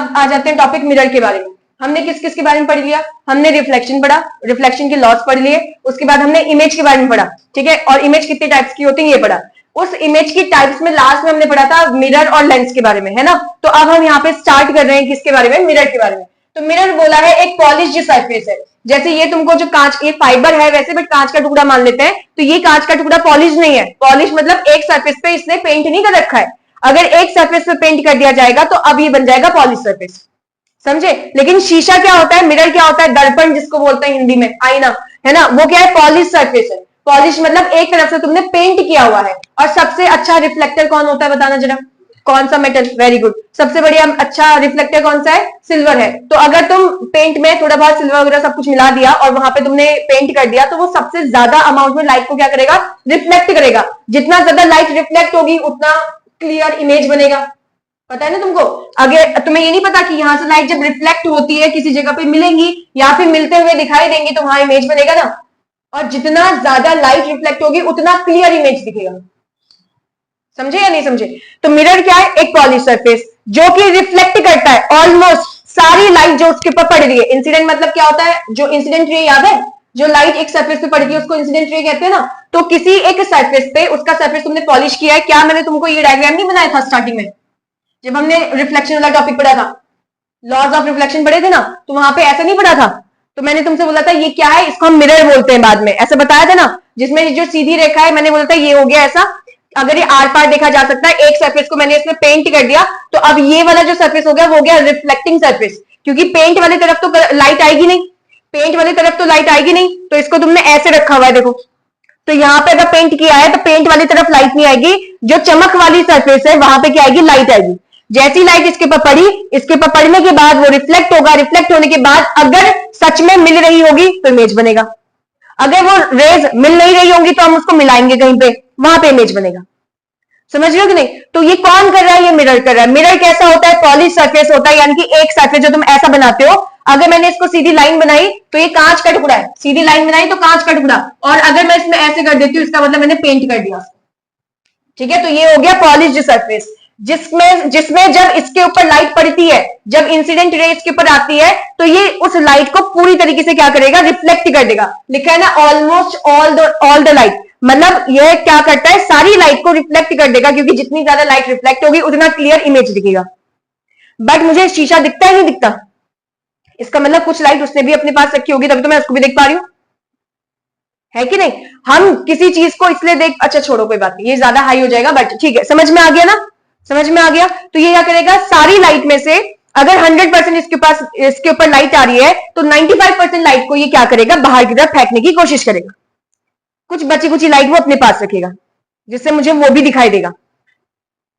अब आ जाते हैं टॉपिक मिरर के बारे में। हमने किस किस के बारे में पढ़ लिया? हमने रिफ्लेक्शन पढ़ा, रिफ्लेक्शन के लॉस पढ़ लिए, उसके बाद हमने इमेज के बारे में पढ़ा, ठीक है, और इमेज कितने टाइप्स की होती है ये पढ़ा। उस इमेज की टाइप्स में लास्ट में हमने पढ़ा था मिरर और लेंस के बारे में, है ना। तो अब हम यहाँ पे स्टार्ट कर रहे हैं किसके बारे में? मिरर के बारे में। तो मिरर बोला है एक पॉलिश्ड सरफेस है, जैसे ये तुमको जो कांच, ये फाइबर है वैसे, बट कांच का टुकड़ा मान लेते हैं, तो ये कांच का टुकड़ा पॉलिश नहीं है। पॉलिश मतलब एक सरफेस पे इसने पेंट नहीं कर रखा है। अगर एक सरफेस पे पेंट कर दिया जाएगा तो अब ये बन जाएगा पॉलिश सरफेस, समझे। लेकिन शीशा क्या होता है, मिरर क्या होता है? दर्पण जिसको बोलते हैं हिंदी में, आईना, है ना, वो क्या है? पॉलिश सरफेस है। पॉलिश मतलब एक तरफ से तुमने पेंट किया हुआ है। और सबसे अच्छा रिफ्लेक्टर कौन होता है बताना जरा? कौन सा मेटल? वेरी गुड, सबसे बढ़िया अच्छा रिफ्लेक्टर कौन सा है? सिल्वर है। तो अगर तुम पेंट में थोड़ा बहुत सिल्वर वगैरह सब कुछ मिला दिया और वहां पे तुमने पेंट कर दिया, तो वो सबसे ज्यादा अमाउंट में लाइट को क्या करेगा? रिफ्लेक्ट करेगा। जितना ज्यादा लाइट रिफ्लेक्ट होगी उतना क्लियर इमेज बनेगा, पता है ना तुमको। अगर तुम्हें ये नहीं पता कि यहाँ से लाइट जब रिफ्लेक्ट होती है किसी जगह पे मिलेंगी या फिर मिलते हुए दिखाई देंगी तो वहां इमेज बनेगा ना। और जितना ज्यादा लाइट रिफ्लेक्ट होगी उतना क्लियर इमेज दिखेगा, समझे या नहीं समझे। तो मिरर क्या है? एक पॉलिश सरफेस जो कि रिफ्लेक्ट करता है ऑलमोस्ट सारी लाइट जो उसके ऊपर पड़ रही है। इंसिडेंट मतलब क्या होता है? जो इंसिडेंट रे याद है, जो लाइट एक सरफेस पे पड़ती है उसको इंसिडेंट रे कहते हैं ना। तो किसी एक सरफेस पे उसका सरफेस तुमने पॉलिश किया है। क्या मैंने तुमको ये डायग्राम नहीं बनाया था स्टार्टिंग में जब हमने रिफ्लेक्शन वाला टॉपिक पढ़ा था, लॉज ऑफ रिफ्लेक्शन पढ़े थे ना, तो वहां पे ऐसा नहीं पढ़ा था। तो मैंने तुमसे बोला था ये क्या है, इसको हम मिरर बोलते हैं, बाद में ऐसा बताया था ना। जिसमें जो सीधी रेखा है मैंने बोला था ये हो गया ऐसा, अगर ये आर पार देखा जा सकता है। एक सरफेस को मैंने इसमें पेंट कर दिया तो अब ये वाला जो सरफेस हो गया वो हो गया रिफ्लेक्टिंग सरफेस, क्योंकि पेंट वाली तरफ तो लाइट आएगी नहीं, पेंट वाली तरफ तो लाइट आएगी नहीं, तो इसको तुमने ऐसे रखा हुआ है देखो। तो यहाँ पे अगर पेंट किया है तो पेंट वाली तरफ लाइट नहीं आएगी, जो चमक वाली सरफेस है वहां पे क्या आएगी? लाइट आएगी। जैसी लाइट इसके ऊपर पड़ी, इसके ऊपर पड़ने के बाद वो रिफ्लेक्ट होगा, रिफ्लेक्ट होने के बाद अगर सच में मिल रही होगी तो इमेज बनेगा। अगर वो रेज मिल नहीं रही होंगी तो हम उसको मिलाएंगे कहीं पे, वहां पे इमेज बनेगा। समझ रहे हो कि नहीं? तो ये कौन कर रहा है? ये मिरर कर रहा है। मिरर कैसा होता है? पॉलिश सरफेस होता है, यानी कि एक सरफेस जो तुम ऐसा बनाते हो, अगर मैंने इसको सीधी लाइन बनाई तो ये कांच का टुकड़ा है, सीधी लाइन बनाई तो कांच का टुकड़ा, और अगर मैं इसमें ऐसे कर देती हूँ इसका मतलब मैंने पेंट कर दिया, ठीक है। तो ये हो गया पॉलिश्ड सरफेस, जिसमें जब इसके ऊपर लाइट पड़ती है, जब इंसिडेंट रे इसके ऊपर आती है तो ये उस लाइट को पूरी तरीके से क्या करेगा? रिफ्लेक्ट कर देगा। लिखा है ना ऑलमोस्ट ऑल द लाइट, मतलब ये क्या करता है? सारी लाइट को रिफ्लेक्ट कर देगा, क्योंकि जितनी ज्यादा लाइट रिफ्लेक्ट होगी उतना क्लियर इमेज दिखेगा। बट मुझे शीशा दिखता है नहीं दिखता? इसका मतलब कुछ लाइट उसने भी अपने पास रखी होगी तभी तो मैं उसको भी देख पा रही हूं, है कि नहीं। हम किसी चीज को इसलिए देख, अच्छा छोड़ो कोई बात नहीं, ये ज्यादा हाई हो जाएगा, बट ठीक है, समझ में आ गया ना? समझ में आ गया। तो ये क्या करेगा? सारी लाइट में से अगर 100% इसके ऊपर लाइट आ रही है तो 95% लाइट को ये क्या करेगा? बाहर की तरफ फेंकने की कोशिश करेगा। कुछ बची कुची लाइट वो अपने पास रखेगा, जिससे मुझे वो भी दिखाई देगा।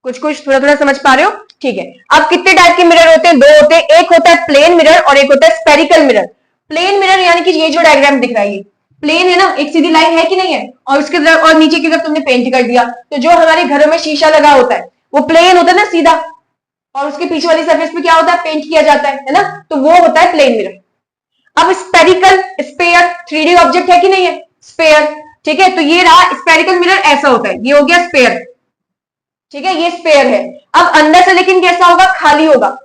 कुछ कुछ थोड़ा थोड़ा समझ पा रहे हो? ठीक है। अब कितने टाइप के मिरर होते हैं? दो होते हैं, एक होता है प्लेन मिरर और एक होता है स्पेरिकल मिरर। प्लेन मिरर यानी कि ये जो डायग्राम दिख रहा है, ये प्लेन है ना, एक सीधी लाइन है कि नहीं है, और उसके तरफ और नीचे की तरफ तुमने पेंट कर दिया। तो जो हमारे घरों में शीशा लगा होता है वो प्लेन होता है ना, सीधा, और उसके पीछे वाली सरफेस पे क्या होता है? पेंट किया जाता है ना, तो वो होता है प्लेन मिरर। अब स्पेरिकल, स्पेयर 3D ऑब्जेक्ट है कि नहीं है? स्पेयर, ठीक है। तो ये रहा स्पेरिकल मिरर, ऐसा होता है, ये हो गया स्पेयर, ठीक है, ये स्पेयर है। अब अंदर से लेकिन कैसा होगा? खाली होगा।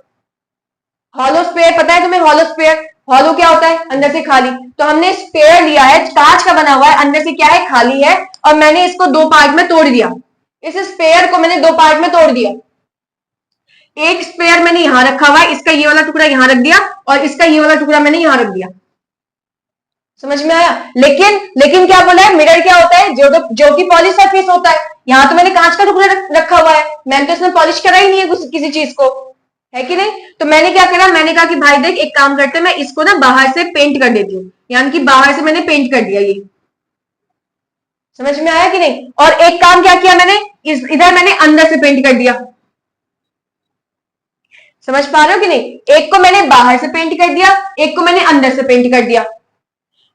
हॉलो स्पेयर पता है तुम्हें? हॉलो स्पेयर, हॉलो क्या होता है? अंदर से खाली। तो हमने स्पेयर लिया है, कांच का बना हुआ है, अंदर से क्या है? खाली है, और मैंने इसको दो पार्ट में तोड़ दिया। इस स्पेयर को मैंने दो पार्ट में तोड़ दिया। एक स्पेयर मैंने यहां रखा हुआ है, इसका ये वाला टुकड़ा यहां रख दिया, और इसका ये वाला टुकड़ा मैंने यहां रख दिया। समझ में आया? लेकिन क्या बोला है? मिरर क्या होता है? जो कि पॉलिश सरफेस होता है। यहां तो मैंने कांच का टुकड़ा रखा हुआ है, मैंने तो इसमें पॉलिश करा ही नहीं है किसी चीज को, है कि नहीं। तो मैंने क्या करा? मैंने कहा कि भाई देख, एक काम करते हैं, मैं इसको ना बाहर से पेंट कर देती हूँ, यानी कि बाहर से मैंने पेंट कर दिया। ये समझ में आया कि नहीं? और एक काम क्या किया मैंने? इधर मैंने अंदर से पेंट कर दिया। समझ पा रहे हो कि नहीं? एक को मैंने बाहर से पेंट कर दिया, एक को मैंने अंदर से पेंट कर दिया।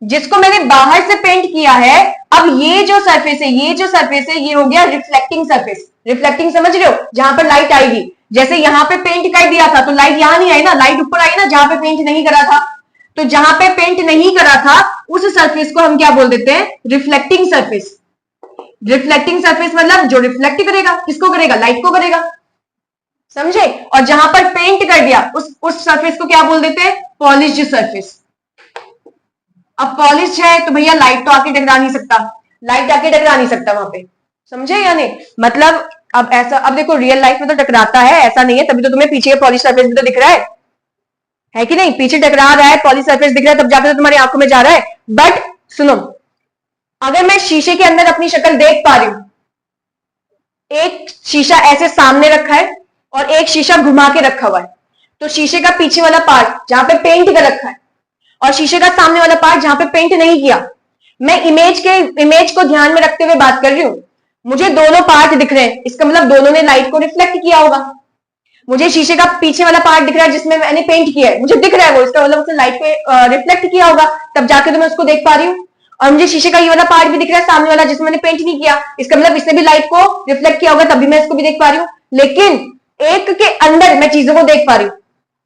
जिसको मैंने बाहर से पेंट किया है, अब ये जो सरफेस है, ये हो गया रिफ्लेक्टिंग सरफेस। रिफ्लेक्टिंग समझ रहे हो? जहां पर लाइट आएगी। जैसे यहां पे पेंट कर दिया था तो लाइट यहां नहीं आई ना, लाइट ऊपर आई ना, जहां पे पेंट नहीं करा था। तो जहां पे पेंट नहीं करा था उस सरफेस को हम क्या बोल देते हैं? Reflecting surface. रिफ्लेक्टिंग सरफेस मतलब जो रिफ्लेक्ट करेगा, किसको करेगा? लाइट को करेगा। समझे? और जहां पर पेंट कर दिया उस सरफेस को क्या बोल देते हैं? Polished surface. अब पॉलिश है तो भैया लाइट तो आके टकरा नहीं सकता, लाइट आके टकरा नहीं सकता वहां पे, समझे या नहीं? मतलब अब ऐसा, अब देखो रियल लाइफ में तो टकराता है, ऐसा नहीं है, तभी तो तुम्हें पीछे पॉलिश सरफेस भी तो दिख रहा है कि नहीं? पीछे टकरा रहा है, पॉलिश सरफेस दिख रहा है, तब जाकर तो तुम्हारी आंखों में जा रहा है। बट सुनो, अगर मैं शीशे के अंदर अपनी शक्ल देख पा रही हूं, एक शीशा ऐसे सामने रखा है और एक शीशा घुमा के रखा हुआ है, तो शीशे का पीछे वाला पार्ट जहां पे पेंट कर रखा है और शीशे का सामने वाला पार्ट जहां पे पेंट नहीं किया, मैं इमेज को ध्यान में रखते हुए बात कर रही हूं। मुझे दोनों पार्ट दिख रहे हैं, इसका मतलब दोनों ने लाइट को रिफ्लेक्ट किया होगा। मुझे शीशे का पीछे वाला पार्ट दिख रहा है जिसमें मैंने पेंट किया है, मुझे दिख रहा है वो, इसका मतलब उसने लाइट पे रिफ्लेक्ट किया होगा, तब जाके तो मैं उसको देख पा रही हूँ। और मुझे शीशे का ये वाला पार्ट भी दिख रहा है सामने वाला जिसमें मैंने पेंट नहीं किया, इसका मतलब इसने भी लाइट को रिफ्लेक्ट किया होगा, तभी मैं इसको भी देख पा रही हूँ। लेकिन एक के अंदर मैं चीजों को देख पा रही हूँ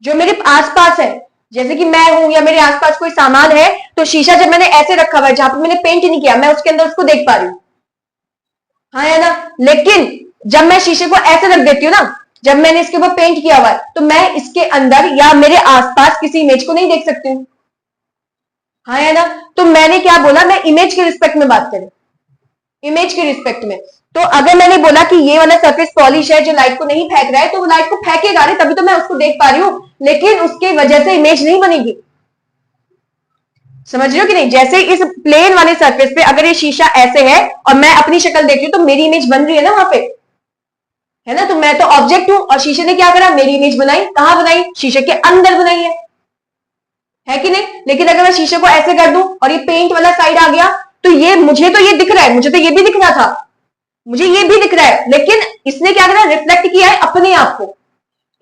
जो मेरे आसपास है, जैसे कि मैं हूं या मेरे आसपास कोई सामान है, तो शीशा जब मैंने ऐसे रखा हुआ है जहां पर मैंने पेंट नहीं किया, मैं उसके अंदर उसको देख पा रही हूँ, हाँ है ना? लेकिन जब मैं शीशे को ऐसे रख देती हूँ ना, जब मैंने इसके ऊपर पेंट किया हुआ है, तो मैं इसके अंदर या मेरे आसपास किसी इमेज को नहीं देख सकती हूँ, हाँ है ना? तो मैंने क्या बोला, मैं इमेज के रिस्पेक्ट में बात करें, इमेज के रिस्पेक्ट में। तो अगर मैंने बोला कि ये वाला सरफेस पॉलिश है जो लाइट को नहीं फेंक रहा है, तो वो लाइट को फेंकेगा नहीं, तभी तो मैं उसको देख पा रही हूँ, लेकिन उसके वजह से इमेज नहीं बनेगी। समझ रहे हो कि नहीं? जैसे इस प्लेन वाले सरफेस पे अगर ये शीशा ऐसे है और मैं अपनी शक्ल देख रही हूँ, तो मेरी इमेज बन रही है ना वहां पे, है ना? तो मैं तो ऑब्जेक्ट हूं और शीशे ने क्या करा, मेरी इमेज बनाई। कहां बनाई? शीशे के अंदर बनाई है कि नहीं? लेकिन अगर मैं शीशे को ऐसे कर दूं और ये पेंट वाला साइड आ गया, तो ये मुझे तो ये दिख रहा है, मुझे तो ये भी दिख रहा था, मुझे ये भी दिख रहा है, लेकिन इसने क्या करा, रिफ्लेक्ट किया है अपने आप को।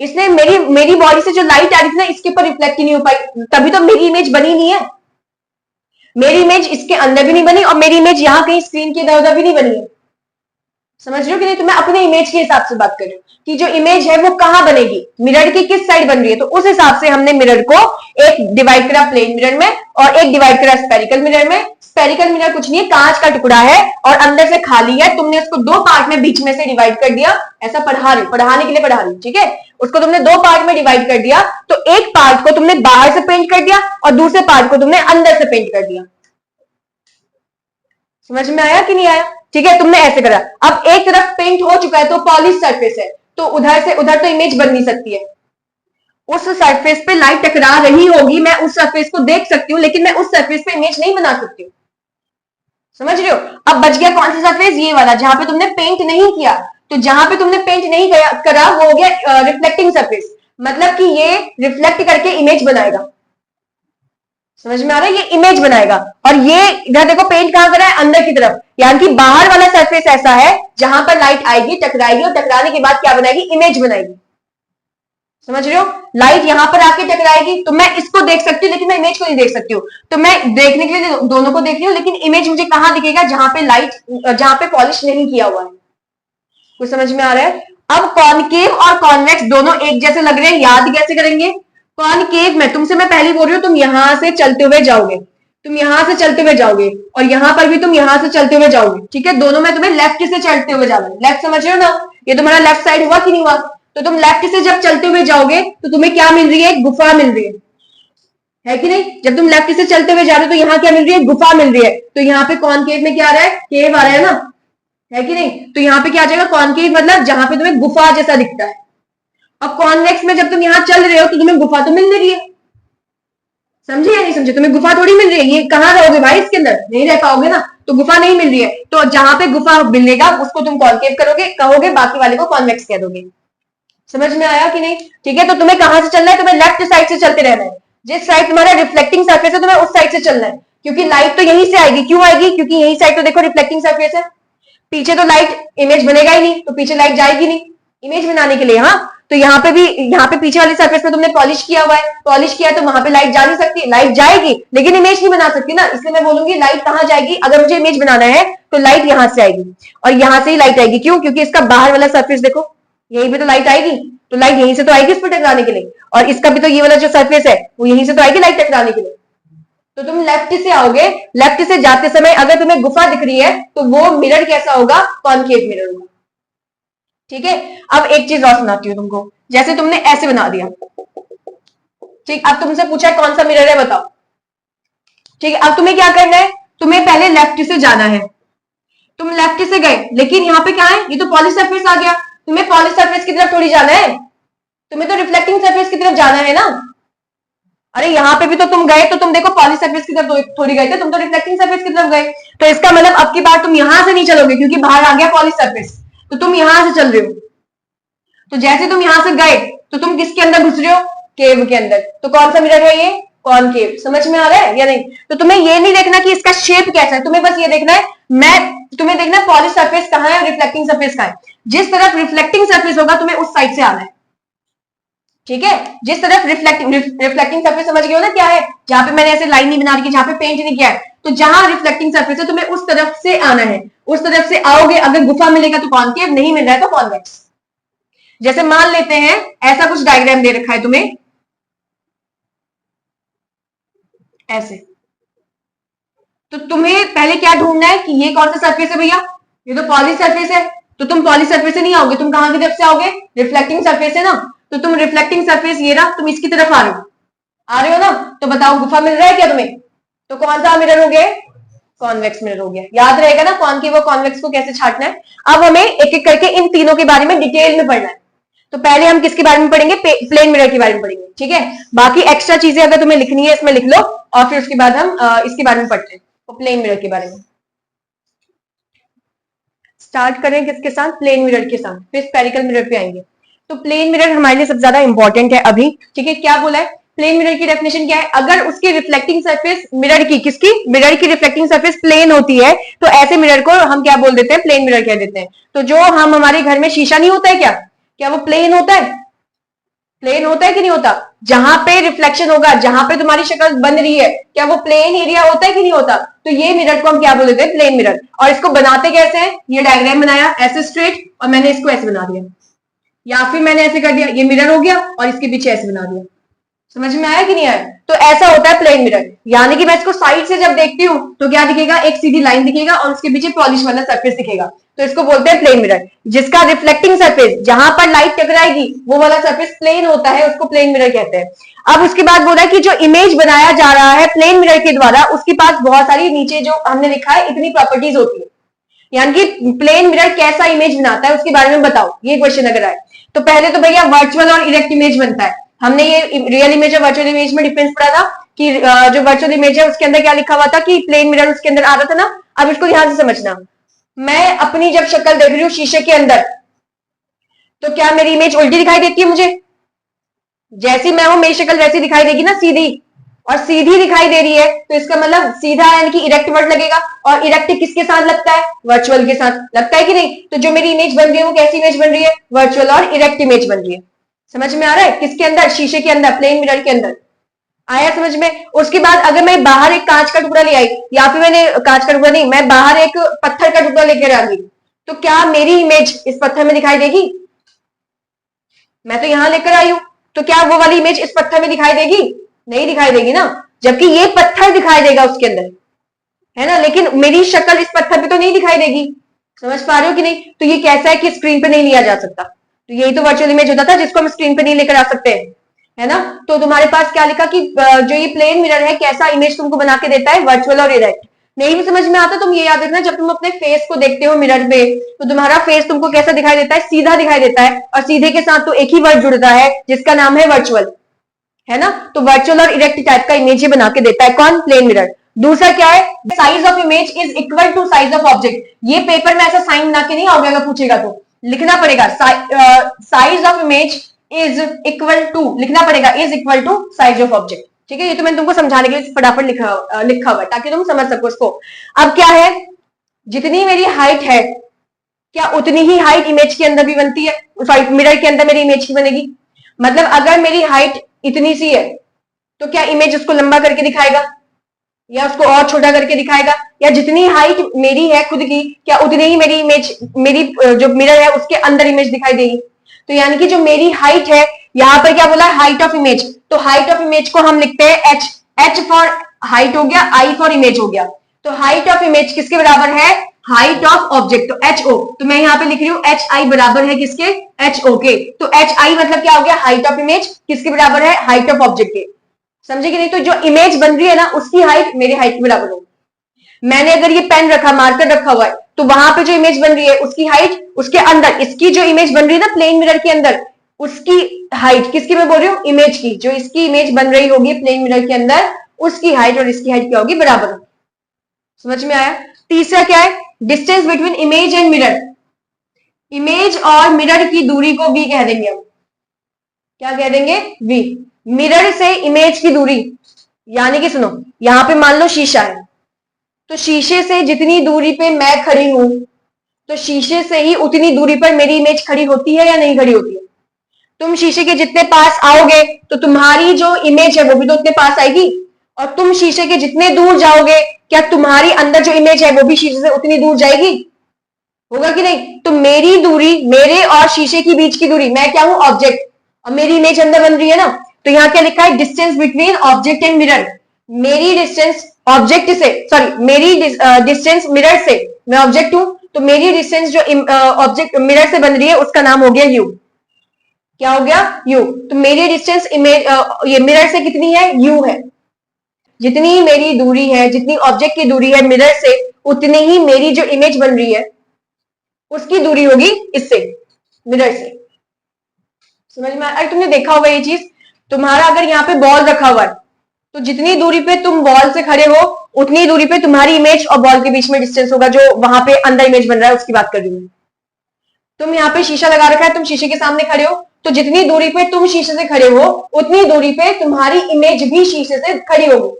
इसने मेरी बॉडी से जो लाइट आ रही थी ना, इसके ऊपर रिफ्लेक्ट ही नहीं हो पाई, तभी तो मेरी इमेज बनी नहीं है। मेरी इमेज इसके अंदर भी नहीं बनी और मेरी इमेज यहां कहीं स्क्रीन के इधर उधर भी नहीं बनी है। समझ रहे हो कि नहीं? तो मैं अपने इमेज के हिसाब से बात कर रही हूँ कि जो इमेज है वो कहां बनेगी, मिरर की किस साइड बन रही है, तो उस हिसाब से हमने मिरर को एक डिवाइड करा प्लेन मिरर में और एक डिवाइड करा स्पेरिकल मिरर में। स्पेरिकल मिरर कुछ नहीं है, कांच का टुकड़ा है और अंदर से खाली है, तुमने उसको दो पार्ट में बीच में से डिवाइड कर दिया। ऐसा पढ़ाने के लिए पढ़ा रही, ठीक है? उसको तुमने दो पार्ट में डिवाइड कर दिया, तो एक पार्ट को तुमने बाहर से पेंट कर दिया और दूसरे पार्ट को तुमने अंदर से पेंट कर दिया। समझ में आया कि नहीं आया? ठीक है, तुमने ऐसे करा। अब एक तरफ पेंट हो चुका है तो पॉलिश सरफेस है, तो उधर से उधर तो इमेज बन नहीं सकती है। उस सरफेस पे लाइट टकरा रही होगी, मैं उस सरफेस को देख सकती हूँ, लेकिन मैं उस सरफेस पे इमेज नहीं बना सकती हूँ। समझ रहे हो? अब बच गया कौन सा सरफेस? ये वाला जहां पे तुमने पेंट नहीं किया। तो जहां पे तुमने पेंट नहीं करा वो हो गया रिफ्लेक्टिंग सरफेस, मतलब कि ये रिफ्लेक्ट करके इमेज बनाएगा। समझ में आ रहा है? ये इमेज बनाएगा। और ये इधर देखो पेंट कहां करा है, अंदर की तरफ, यानी कि बाहर वाला सरफेस ऐसा है जहां पर लाइट आएगी, टकराएगी और टकराने के बाद क्या बनाएगी, इमेज बनाएगी। समझ रहे हो? लाइट यहां पर आके टकराएगी तो मैं इसको देख सकती हूँ, लेकिन मैं इमेज को नहीं देख सकती हूँ। तो मैं देखने के लिए दोनों को देख रही हूँ, लेकिन इमेज मुझे कहां दिखेगा, जहां पे लाइट, जहां पे पॉलिश नहीं किया हुआ है। कुछ समझ में आ रहा है? अब कॉनकेव और कॉन्वेक्स दोनों एक जैसे लग रहे हैं, याद कैसे करेंगे? कॉनकेव में तुमसे मैं पहले बोल रही हूँ, तुम यहां से चलते हुए जाओगे, तुम यहां से चलते हुए जाओगे और यहां पर भी तुम यहां से चलते हुए जाओगे, ठीक है? दोनों में तुम्हें लेफ्ट से चलते हुए जाना है। लेफ्ट समझ रहे हो ना? ये तुम्हारा लेफ्ट साइड हुआ कि नहीं हुआ? तो तुम लेफ्ट से जब चलते हुए जाओगे तो तुम्हें क्या मिल रही है, गुफा मिल रही है कि नहीं? जब तुम लेफ्ट से चलते हुए जा रहे हो तो यहाँ क्या मिल रही है, गुफा मिल रही है। तो यहाँ पे कॉनकेव में क्या आ रहा है, केव आ रहा है ना, है कि नहीं? तो यहाँ पे क्या आ जाएगा, कॉनकेव मतलब जहां पे तुम्हें गुफा जैसा दिखता है। अब कॉन्वेक्स में जब तुम यहाँ चल रहे हो तो तुम्हें गुफा तो मिल रही है, समझे या नहीं समझे? तुम्हें गुफा थोड़ी मिल रही है, ये कहां रहोगे भाई, इसके अंदर नहीं रह पाओगे ना, तो गुफा नहीं मिल रही है। तो जहां पे गुफा मिलेगा उसको तुम कॉनकेव करोगे, कहोगे, बाकी वाले को कॉन्वेक्स कह दोगे। समझ में आया कि नहीं? ठीक है, तो तुम्हें कहां से चलना है, तुम्हें लेफ्ट साइड से चलते रहना है। जिस साइड तुम्हारा रिफ्लेक्टिंग सरफेस है तुम्हें उस साइड से चलना है, क्योंकि लाइट तो यहीं से आएगी। क्यों आएगी? क्योंकि यही साइड तो देखो रिफ्लेक्टिंग सरफेस है, पीछे तो लाइट इमेज बनेगा ही नहीं, तो पीछे लाइट जाएगी नहीं इमेज बनाने के लिए। हाँ, तो यहाँ पे भी, यहाँ पे पीछे वाली सरफेस पे तुमने पॉलिश किया हुआ है, पॉलिश किया तो वहां पे लाइट जा नहीं सकती, लाइट जाएगी लेकिन इमेज नहीं बना सकती ना। इसलिए मैं बोलूंगी लाइट कहां जाएगी, अगर मुझे इमेज बनाना है तो लाइट यहां से आएगी और यहां से ही लाइट आएगी। क्यों? क्योंकि इसका बाहर वाला सरफेस देखो, यहीं पे तो लाइट आएगी, तो लाइट यहीं से तो आएगी इस पर टकराने के लिए, और इसका भी तो ये वाला जो सरफेस है वो यहीं से तो आएगी लाइट टकराने के लिए। तो तुम लेफ्ट से आओगे, लेफ्ट से जाते समय अगर तुम्हें गुफा दिख रही है तो वो मिरर कैसा होगा, कॉनकेव मिरर होगा। ठीक है, अब एक चीज और सुनाती हूँ तुमको। जैसे तुमने ऐसे बना दिया, ठीक, अब तुमसे पूछा है कौन सा मिरर है बताओ। ठीक है, अब तुम्हें क्या करना है, तुम्हें पहले लेफ्ट से जाना है। तुम लेफ्ट से गए, लेकिन यहाँ पे क्या है, ये तो पॉली सरफेस आ गया। तुम्हें पॉली सरफेस की तरफ थोड़ी जाना है, तुम्हें तो रिफ्लेक्टिंग सरफेस की तरफ जाना है ना। अरे यहाँ पे भी तो तुम गए, तो तुम देखो पॉली सरफेस की तरफ थोड़ी गए थे, तुम तो रिफ्लेक्टिंग सरफेस की तरफ गए। तो इसका मतलब अब की बार तुम यहां से नहीं चलोगे, क्योंकि बाहर आ गया पॉली सरफेस, तो तुम यहां से चल रहे हो। तो जैसे तुम यहां से गए, तो तुम किसके अंदर घुस रहे हो, केव के अंदर। तो कौन सा मिरर है ये, कॉनकेव। समझ में आ रहा है या नहीं। तो तुम्हें ये नहीं देखना कि इसका शेप कैसा है, तुम्हें बस ये देखना है, तुम्हें देखना है पॉली सरफेस कहाँ है और रिफ्लेक्टिंग सरफेस कहाँ है। जिस तरफ रिफ्लेक्टिंग सरफेस होगा तुम्हें उस साइड से आना है। ठीक है, जिस तरफ रिफ्लेक्टिंग सरफेस, समझ गए हो ना क्या है। जहां पे मैंने ऐसे लाइन नहीं बना रखी, जहां पे पेंट नहीं किया है, तो जहां रिफ्लेक्टिंग सरफेस है तुम्हें उस तरफ से आना है। उस तरफ से आओगे, अगर गुफा मिलेगा तो कॉनकेव, नहीं मिल रहा है तो कॉन्वेक्स। जैसे मान लेते हैं ऐसा कुछ डायग्राम दे रखा है तुम्हें ऐसे, तो तुम्हें पहले क्या ढूंढना है कि ये कौन सा सरफेस है भैया, ये तो पॉली सरफेस है। तो तुम पॉली सरफेस से नहीं आओगे, तुम कहां की तरफ से आओगे, रिफ्लेक्टिंग सरफेस है ना। तो तुम रिफ्लेक्टिंग सरफेस ये रहा, तुम इसकी तरफ आ रहे हो ना। तो बताओ गुफा मिल रहा है क्या तुम्हें, तो कौन सा मिरर हो गया, कॉन्वेक्स मिरर हो गया। याद रहेगा ना कॉनकेव और कॉन्वेक्स को कैसे छांटना है। अब हमें एक एक करके इन तीनों के बारे में डिटेल में पढ़ना है। तो पहले हम किसके बारे में पढ़ेंगे, प्लेन मिरर के बारे में पढ़ेंगे। ठीक है, बाकी एक्स्ट्रा चीजें अगर तुम्हें लिखनी है इसमें लिख लो, और फिर उसके बाद हम इसके बारे में पढ़ते हैं, तो प्लेन मिरर के बारे में। स्टार्ट करें किसके साथ, प्लेन मिरर के साथ, फिर स्फेरिकल मिरर पे आएंगे। तो प्लेन मिरर हमारे लिए सबसे ज्यादा इंपॉर्टेंट है अभी। ठीक है, क्या बोला है, प्लेन मिरर की डेफिनेशन क्या है, अगर उसकी रिफ्लेक्टिंग सरफेस मिरर की, किसकी, मिरर की रिफ्लेक्टिंग सरफेस प्लेन होती है, तो ऐसे मिरर को हम क्या बोल देते हैं, प्लेन मिरर कह देते हैं। तो जो हम हमारे घर में शीशा नहीं होता है क्या वो प्लेन होता है, प्लेन होता है कि नहीं होता। जहां पे रिफ्लेक्शन होगा, जहां पे तुम्हारी शक्ल बन रही है, क्या वो प्लेन एरिया होता है कि नहीं होता। तो ये मिरर को हम क्या बोल देते हैं, प्लेन मिरर। और इसको बनाते कैसे हैं, ये डायग्राम बनाया ऐसे स्ट्रेट, और मैंने इसको ऐसे बना दिया, या फिर मैंने ऐसे कर दिया, ये मिरर हो गया, और इसके पीछे ऐसे बना दिया। समझ में आया कि नहीं आया। तो ऐसा होता है प्लेन मिरर। यानी कि मैं इसको साइड से जब देखती हूं तो क्या दिखेगा, एक सीधी लाइन दिखेगा और उसके पीछे पॉलिश वाला सरफेस दिखेगा। तो इसको बोलते हैं प्लेन मिरर। जिसका रिफ्लेक्टिंग सरफेस, जहां पर लाइट टकराएगी वो वाला सरफेस प्लेन होता है, उसको प्लेन मिरर कहते हैं। अब उसके बाद बोला कि जो इमेज बनाया जा रहा है प्लेन मिरर के द्वारा, उसके पास बहुत सारी, नीचे जो हमने लिखा है इतनी प्रॉपर्टीज होती है। यानी कि प्लेन मिरर कैसा इमेज बनाता है उसके बारे में बताओ, ये क्वेश्चन अगर आए तो पहले तो भैया वर्चुअल और इरेक्ट इमेज बनता है। हमने ये रियल इमेज और वर्चुअल इमेज में डिफरेंस पढ़ा था कि जो वर्चुअल इमेज है उसके अंदर क्या लिखा हुआ था कि प्लेन मिरर उसके अंदर आ रहा था ना। अब इसको ध्यान से समझना, मैं अपनी जब शक्ल देख रही हूँ शीशे के अंदर, तो क्या मेरी इमेज उल्टी दिखाई देती है मुझे, जैसी मैं हूं मेरी शक्ल वैसी दिखाई देगी ना, सीधी, और सीधी दिखाई दे रही है तो इसका मतलब सीधा यानी कि इरेक्ट वर्ड लगेगा। और इरेक्ट किसके साथ लगता है, वर्चुअल के साथ लगता है कि नहीं। तो जो मेरी इमेज बन रही है वो कैसी इमेज बन रही है, वर्चुअल और इरेक्ट इमेज बन रही है। समझ में आ रहा है, किसके अंदर, शीशे के अंदर, प्लेन मिरर के अंदर। आया समझ में। उसके बाद अगर मैं बाहर एक कांच का टुकड़ा ले आई, या फिर मैंने कांच का टुकड़ा नहीं, मैं बाहर एक पत्थर का टुकड़ा लेकर आ गई, तो क्या मेरी इमेज इस पत्थर में दिखाई देगी, मैं तो यहां लेकर आई हूं, तो क्या वो वाली इमेज इस पत्थर में दिखाई देगी, नहीं दिखाई देगी ना। जबकि ये पत्थर दिखाई देगा उसके अंदर, है ना, लेकिन मेरी शक्ल इस पत्थर पे तो नहीं दिखाई देगी। समझ पा रहे हो कि नहीं। तो ये कैसा है कि स्क्रीन पे नहीं लिया जा सकता। तो यही तो वर्चुअल इमेज होता था जिसको हम स्क्रीन पे नहीं लेकर आ सकते हैं, है ना। तो तुम्हारे पास क्या लिखा कि जो ये प्लेन मिरर है कैसा इमेज तुमको बना के देता है, वर्चुअल और इरेक्ट। नहीं भी समझ में आता तुम ये याद रखना, जब तुम अपने फेस को देखते हो मिरर में तो तुम्हारा फेस तुमको कैसा दिखाई देता है, सीधा दिखाई देता है। और सीधे के साथ तो एक ही वर्ड जुड़ता है जिसका नाम है वर्चुअल, है ना। तो वर्चुअल और इरेक्ट टाइप का इमेज ही बना के देता है कौन, प्लेन मिरर। दूसरा क्या है, size of image is equal to size of object. ये पेपर में ऐसा साइन बना के नहीं आओगे, अगर पूछेगा तो लिखना पड़ेगा size of image is equal to, लिखना पड़ेगा is equal to size of object. ठीक है, ये तो मैंने तुमको समझाने के लिए फटाफट लिखा हुआ है ताकि तुम समझ सको इसको। अब क्या है, जितनी मेरी हाइट है क्या उतनी ही हाइट इमेज के अंदर भी बनती है, सॉरी मिरर के अंदर मेरी इमेज की बनेगी। मतलब अगर मेरी हाइट इतनी सी है तो क्या इमेज उसको लंबा करके दिखाएगा या उसको और छोटा करके दिखाएगा, या जितनी हाइट मेरी है खुद की क्या उतनी ही मेरी इमेज, मेरी जो मिरर है उसके अंदर इमेज दिखाई देगी। तो यानी कि जो मेरी हाइट है, यहां पर क्या बोला, हाइट ऑफ इमेज, तो हाइट ऑफ इमेज को हम लिखते हैं एच, एच फॉर हाइट हो गया, आई फॉर इमेज हो गया। तो हाइट ऑफ इमेज किसके बराबर है, हाइट ऑफ ऑब्जेक्ट, तो एच ओ, तो मैं यहाँ पे लिख रही हूँ एच आई बराबर है किसके, एच ओ के। तो एच आई मतलब क्या हो गया, हाइट ऑफ इमेज, किसके बराबर है, हाइट ऑफ ऑब्जेक्ट के। समझे कि नहीं? तो जो इमेज बन रही है ना उसकी हाइट मेरी हाइट के बराबर होगी। मैंने अगर ये पेन रखा, मार्कर रखा हुआ है, तो वहां पे जो इमेज बन रही है उसकी हाइट, उसके अंदर इसकी जो इमेज बन रही है ना प्लेन मिरर के अंदर, उसकी हाइट किसकी मैं बोल रही हूँ, इमेज की, जो इसकी इमेज बन रही होगी प्लेन मिरर के अंदर, उसकी हाइट और इसकी हाइट क्या होगी, बराबर होगी। समझ में आया? तीसरा क्या है, distance between image and mirror. Image और मिरर की दूरी को वी कह देंगे हम। क्या कह देंगे, वी। मिरर से इमेज की दूरी, यानी कि सुनो, यहां पे मान लो शीशा है, तो शीशे से जितनी दूरी पे मैं खड़ी हूं, तो शीशे से ही उतनी दूरी पर मेरी इमेज खड़ी होती है या नहीं खड़ी होती है? तुम शीशे के जितने पास आओगे तो तुम्हारी जो इमेज है वो भी तो उतने पास आएगी, और तुम शीशे के जितने दूर जाओगे, क्या तुम्हारी अंदर जो इमेज है वो भी शीशे से उतनी दूर जाएगी? होगा कि नहीं? तो मेरी दूरी, मेरे और शीशे की बीच की दूरी, मैं क्या हूं, ऑब्जेक्ट, और मेरी इमेज अंदर बन रही है ना, तो यहां क्या लिखा है, distance between object and mirror. मेरी डिस्टेंस ऑब्जेक्ट से, सॉरी मेरी डिस्टेंस मिरर से, मैं ऑब्जेक्ट हूं, तो मेरी डिस्टेंस जो ऑब्जेक्ट मिरर से बन रही है उसका नाम हो गया यू। क्या हो गया, यू। तो मेरी डिस्टेंस इमेज ये मिरर से कितनी है, यू है। जितनी मेरी दूरी है, जितनी ऑब्जेक्ट की दूरी है मिरर से, उतनी ही मेरी जो इमेज बन रही है उसकी दूरी होगी इससे, मिरर से। समझ में? अरे तुमने देखा होगा ये चीज, तुम्हारा अगर यहाँ पे बॉल रखा हुआ है, तो जितनी दूरी पे तुम बॉल से खड़े हो उतनी दूरी पे तुम्हारी इमेज और बॉल के बीच में डिस्टेंस होगा, जो वहां पे अंदर इमेज बन रहा है उसकी बात कर रही हूँ। तुम यहाँ पे शीशा लगा रखा है, तुम शीशे के सामने खड़े हो, तो जितनी दूरी पे तुम शीशे से खड़े हो उतनी दूरी पे तुम्हारी इमेज भी शीशे से खड़ी होगी।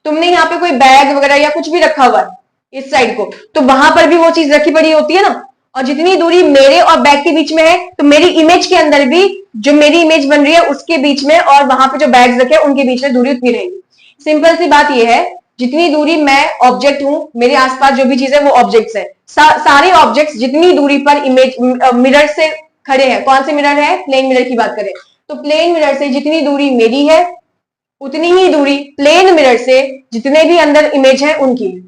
तुमने यहाँ पे कोई बैग वगैरह या कुछ भी रखा हुआ है इस साइड को, तो वहां पर भी वो चीज रखी पड़ी होती है ना, और जितनी दूरी मेरे और बैग के बीच में है, तो मेरी इमेज के अंदर भी जो मेरी इमेज बन रही है उसके बीच में और वहां पे जो बैग्स रखे हैं उनके बीच में दूरी उतनी रहेगी। सिंपल सी बात यह है, जितनी दूरी मैं ऑब्जेक्ट हूं, मेरे आसपास जो भी चीज है वो ऑब्जेक्ट्स है। सारे ऑब्जेक्ट्स जितनी दूरी पर इमेज मिरर से खड़े हैं, कौन से मिरर है, प्लेन मिरर की बात करें, तो प्लेन मिरर से जितनी दूरी मेरी है उतनी ही दूरी प्लेन मिरर से जितने भी अंदर इमेज है उनकी है।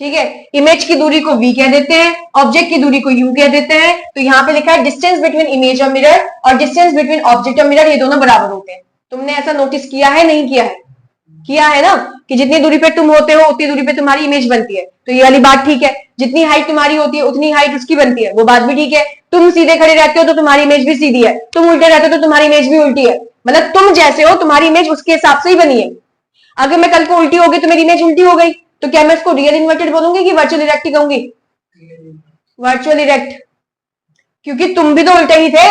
ठीक है? इमेज की दूरी को v कह देते हैं, ऑब्जेक्ट की दूरी को u कह देते हैं। तो यहाँ पे लिखा है डिस्टेंस बिटवीन इमेज और मिरर और डिस्टेंस बिटवीन ऑब्जेक्ट और मिरर, ये दोनों बराबर होते हैं। तुमने ऐसा नोटिस किया है, नहीं किया है? किया है ना, कि जितनी दूरी पे तुम होते हो उतनी दूरी पे तुम्हारी इमेज बनती है। तो ये वाली बात ठीक है, जितनी हाइट तुम्हारी होती है उतनी हाइट उसकी बनती है, वो बात भी ठीक है। तुम सीधे खड़े रहते हो तो तुम्हारी इमेज भी सीधी है, तुम उल्टे रहते हो तो तुम्हारी इमेज भी उल्टी है, मतलब तुम जैसे हो तुम्हारी इमेज उसके हिसाब से ही बनी है। अगर मैं कल को उल्टी हो गई तो मेरी इमेज उल्टी हो गई, तो क्या मैं इसको रियल इन्वर्टेड बोलूंगी कि वर्चुअल इरेक्ट ही कहूंगी? वर्चुअल इरेक्ट, क्योंकि तुम भी तो उल्टे ही थे।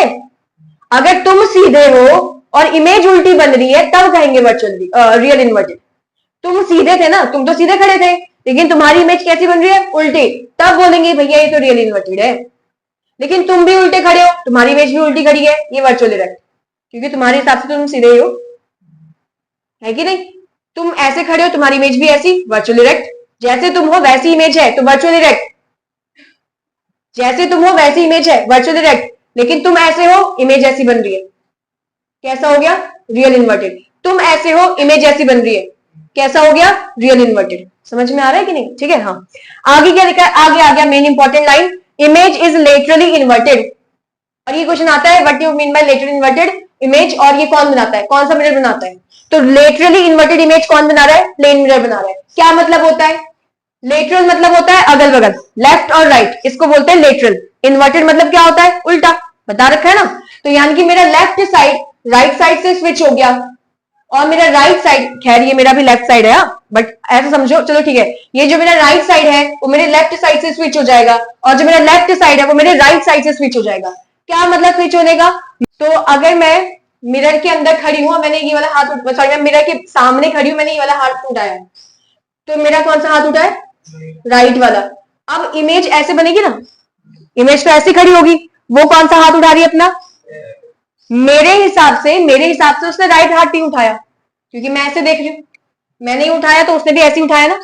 अगर तुम सीधे हो और इमेज उल्टी बन रही है तब कहेंगे वर्चुअल रियल इन्वर्टेड। तुम सीधे थे ना, तुम तो सीधे खड़े थे, लेकिन तुम्हारी इमेज कैसी बन रही है, उल्टी, तब बोलेंगे भैया ये तो रियल इन्वर्टेड है। लेकिन तुम भी उल्टे खड़े हो, तुम्हारी इमेज भी उल्टी खड़ी है, ये वर्चुअल इरेक्ट, क्योंकि तुम्हारे हिसाब से तुम सीधे ही हो, है कि नहीं? तुम ऐसे खड़े हो, तुम्हारी इमेज भी ऐसी, वर्चुअल इरेक्ट। जैसे तुम हो वैसी इमेज है तो वर्चुअल इरेक्ट, जैसे तुम हो वैसी इमेज है, वर्चुअल इरेक्ट। लेकिन तुम ऐसे हो, इमेज ऐसी बन रही है, कैसा हो गया, रियल इन्वर्टेड। तुम ऐसे हो, इमेज ऐसी बन रही है, कैसा हो गया, रियल इन्वर्टेड। समझ में आ रहा है कि नहीं? ठीक है, हाँ। आगे क्या लिखा है, आगे आ गया main important line, image is laterally inverted. और ये क्वेश्चन आता है, what you mean by laterally inverted image, और ये कौन बनाता है, कौन सा मिरर बनाता है? तो लेटरली इन्वर्टेड इमेज कौन बना रहा है, प्लेन मिरर बना रहा है। क्या मतलब होता है, लेटरल मतलब होता है अगल बगल, लेफ्ट और राइट, इसको बोलते हैं लेटरल। इन्वर्टेड मतलब क्या होता है, उल्टा, बता रखा है ना। तो यानी कि मेरा लेफ्ट साइड राइट साइड से स्विच हो गया, और मेरा राइट साइड, खैर ये मेरा भी लेफ्ट साइड है, बट ऐसा समझो, चलो ठीक है, ये जो मेरा राइट साइड है वो मेरे लेफ्ट साइड से स्विच हो जाएगा, और जो मेरा लेफ्ट साइड है वो मेरे राइट साइड से स्विच हो जाएगा। क्या मतलब स्विच होने का? तो अगर मैं मिरर के अंदर खड़ी हूं, मैंने ये वाला हाथ, सॉरी मैं मिरर के सामने खड़ी हूं, मैंने ये वाला हाथ उठाया, तो मेरा कौन सा हाथ उठा है, राइट वाला। अब इमेज ऐसे बनेगी ना, इमेज तो ऐसी खड़ी होगी, वो कौन सा हाथ उठा रही है अपना, मेरे हिसाब से उसने राइट हाथ नहीं उठाया, क्योंकि मैं ऐसे देख रही हूं, मैंने ही उठाया तो उसने भी ऐसे ही उठाया ना।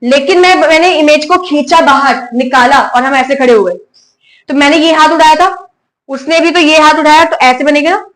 लेकिन मैंने इमेज को खींचा बाहर, निकाला, और हम ऐसे खड़े हो गए, तो मैंने ये हाथ उठाया था, उसने भी तो ये हाथ उठाया, तो ऐसे बनेगा ना।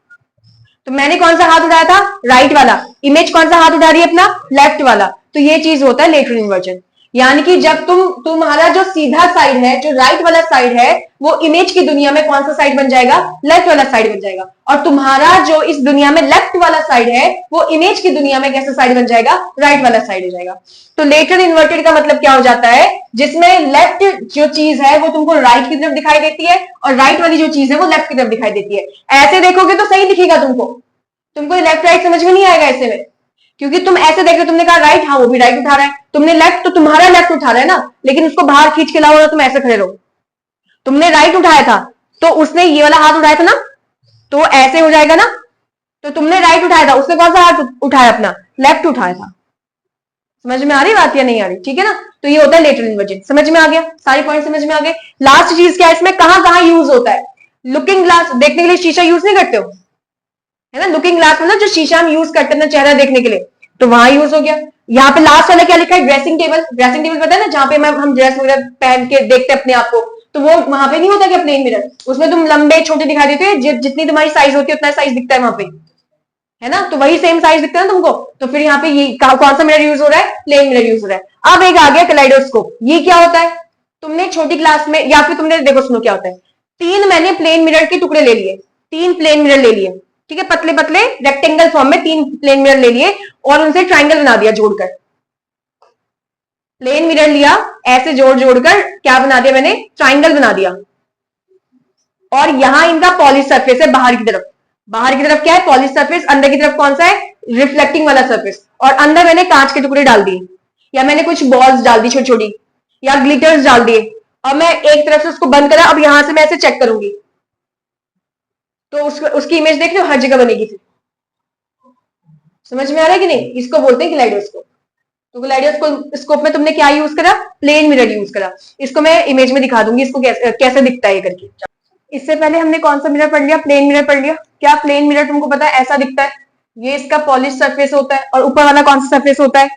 तो मैंने कौन सा हाथ उठाया था, राइट वाला, इमेज कौन सा हाथ उठा रही है अपना, लेफ्ट वाला। तो ये चीज होता है लेटरल इन्वर्जन। यानी कि जब तुम्हारा जो सीधा साइड है, जो राइट वाला साइड है, वो इमेज की दुनिया में कौन सा साइड बन जाएगा? लेफ्ट वाला साइड बन जाएगा। और तुम्हारा जो इस दुनिया में लेफ्ट वाला साइड है, वो इमेज की दुनिया में कैसा साइड बन जाएगा? राइट वाला साइड हो जाएगा। तो लेटरल इन्वर्टेड का मतलब क्या हो जाता है? जिसमें लेफ्ट जो चीज है वो तुमको राइट की तरफ दिखाई देती है, और राइट वाली जो चीज है वो लेफ्ट की तरफ दिखाई देती है। ऐसे देखोगे तो सही दिखेगा तुमको लेफ्ट राइट समझ में नहीं आएगा ऐसे में, क्योंकि तुम ऐसे देख रहे, तुमने कहा राइट, हाँ वो भी राइट उठा रहा है, तुमने लेफ्ट, तो तुम्हारा लेफ्ट उठा रहा है ना, लेकिन उसको बाहर खींच के लाओ ना, तुम ऐसे खड़े रहो। तुमने राइट उठाया था तो उसने ये वाला हाथ उठाया था ना, तो ऐसे हो जाएगा ना। तो तुमने राइट उठाया था, उसने कौन सा हाथ उठाया? अपना लेफ्ट उठाया था। समझ में आ रही बात या नहीं आ रही? ठीक है ना। तो ये होता है लेटरल इन्वर्जन। समझ में आ गया? सारे पॉइंट समझ में आ गए। लास्ट चीज क्या है इसमें, कहां कहां यूज होता है? लुकिंग ग्लास देखने के लिए शीशा यूज नहीं करते हो, है ना? लुकिंग ग्लास मतलब जो शीशा हम यूज करते हैं ना चेहरा देखने के लिए, तो वहां यूज हो गया। यहाँ पे लास्ट वाला क्या लिखा है? Dressing table. ड्रेसिंग टेबल पता है ना, जहां पे हम ड्रेस वगैरह पहन के देखते हैं अपने आप को, तो वो वहां पे नहीं होता क्या प्लेन मिरर? उसमें तुम लंबे छोटे दिखाई देते हो, जितनी तुम्हारी साइज होती है उतना साइज दिखता है वहां पे, है ना? तो वही सेम साइज दिखता है ना तुमको। तो फिर यहाँ पे ये कौन सा मिरर यूज हो रहा है? प्लेन मिरर यूज हो रहा है। अब एक आ गया कलाइडोस्कोप। ये क्या होता है? तुमने छोटी क्लास में, या फिर तुमने देखो, सुनो क्या होता है। मैंने प्लेन मिरर के टुकड़े ले लिए, 3 प्लेन मिरर ले लिए, ठीक है, पतले पतले रेक्टेंगल फॉर्म में 3 प्लेन मिरर ले लिए और उनसे ट्राइंगल बना दिया जोड़कर। प्लेन मिरर लिया, ऐसे जोड़कर क्या बना दिया मैंने? ट्राइंगल बना दिया। और यहां इनका पॉलिश सरफेस है बाहर की तरफ। बाहर की तरफ क्या है? Polish surface. अंदर की तरफ कौन सा है? रिफ्लेक्टिंग वाला सरफेस। और अंदर मैंने कांच के टुकड़े डाल दिए, या मैंने कुछ बॉल्स डाल दी छोटी छोटी, या ग्लिटर्स डाल दिए, और मैं एक तरफ से उसको बंद करा। अब यहां से मैं ऐसे चेक करूंगी तो उसकी इमेज देख रहे हो, हर जगह बनेगी। फिर समझ में आ रहा है कि नहीं? इसको बोलते हैं कलाइडोस्कोप। तो कलाइडोस्कोप में तुमने क्या यूज करा? प्लेन मिरर यूज करा। इसको मैं इमेज में दिखा दूंगी, इसको कैसे दिखता है ये करके। इससे पहले हमने कौन सा मिरर पढ़ लिया? प्लेन मिरर पढ़ लिया। क्या प्लेन मिरर तुमको पता है ऐसा दिखता है? ये इसका पॉलिश सरफेस होता है, और ऊपर वाला कौन सा सरफेस होता है?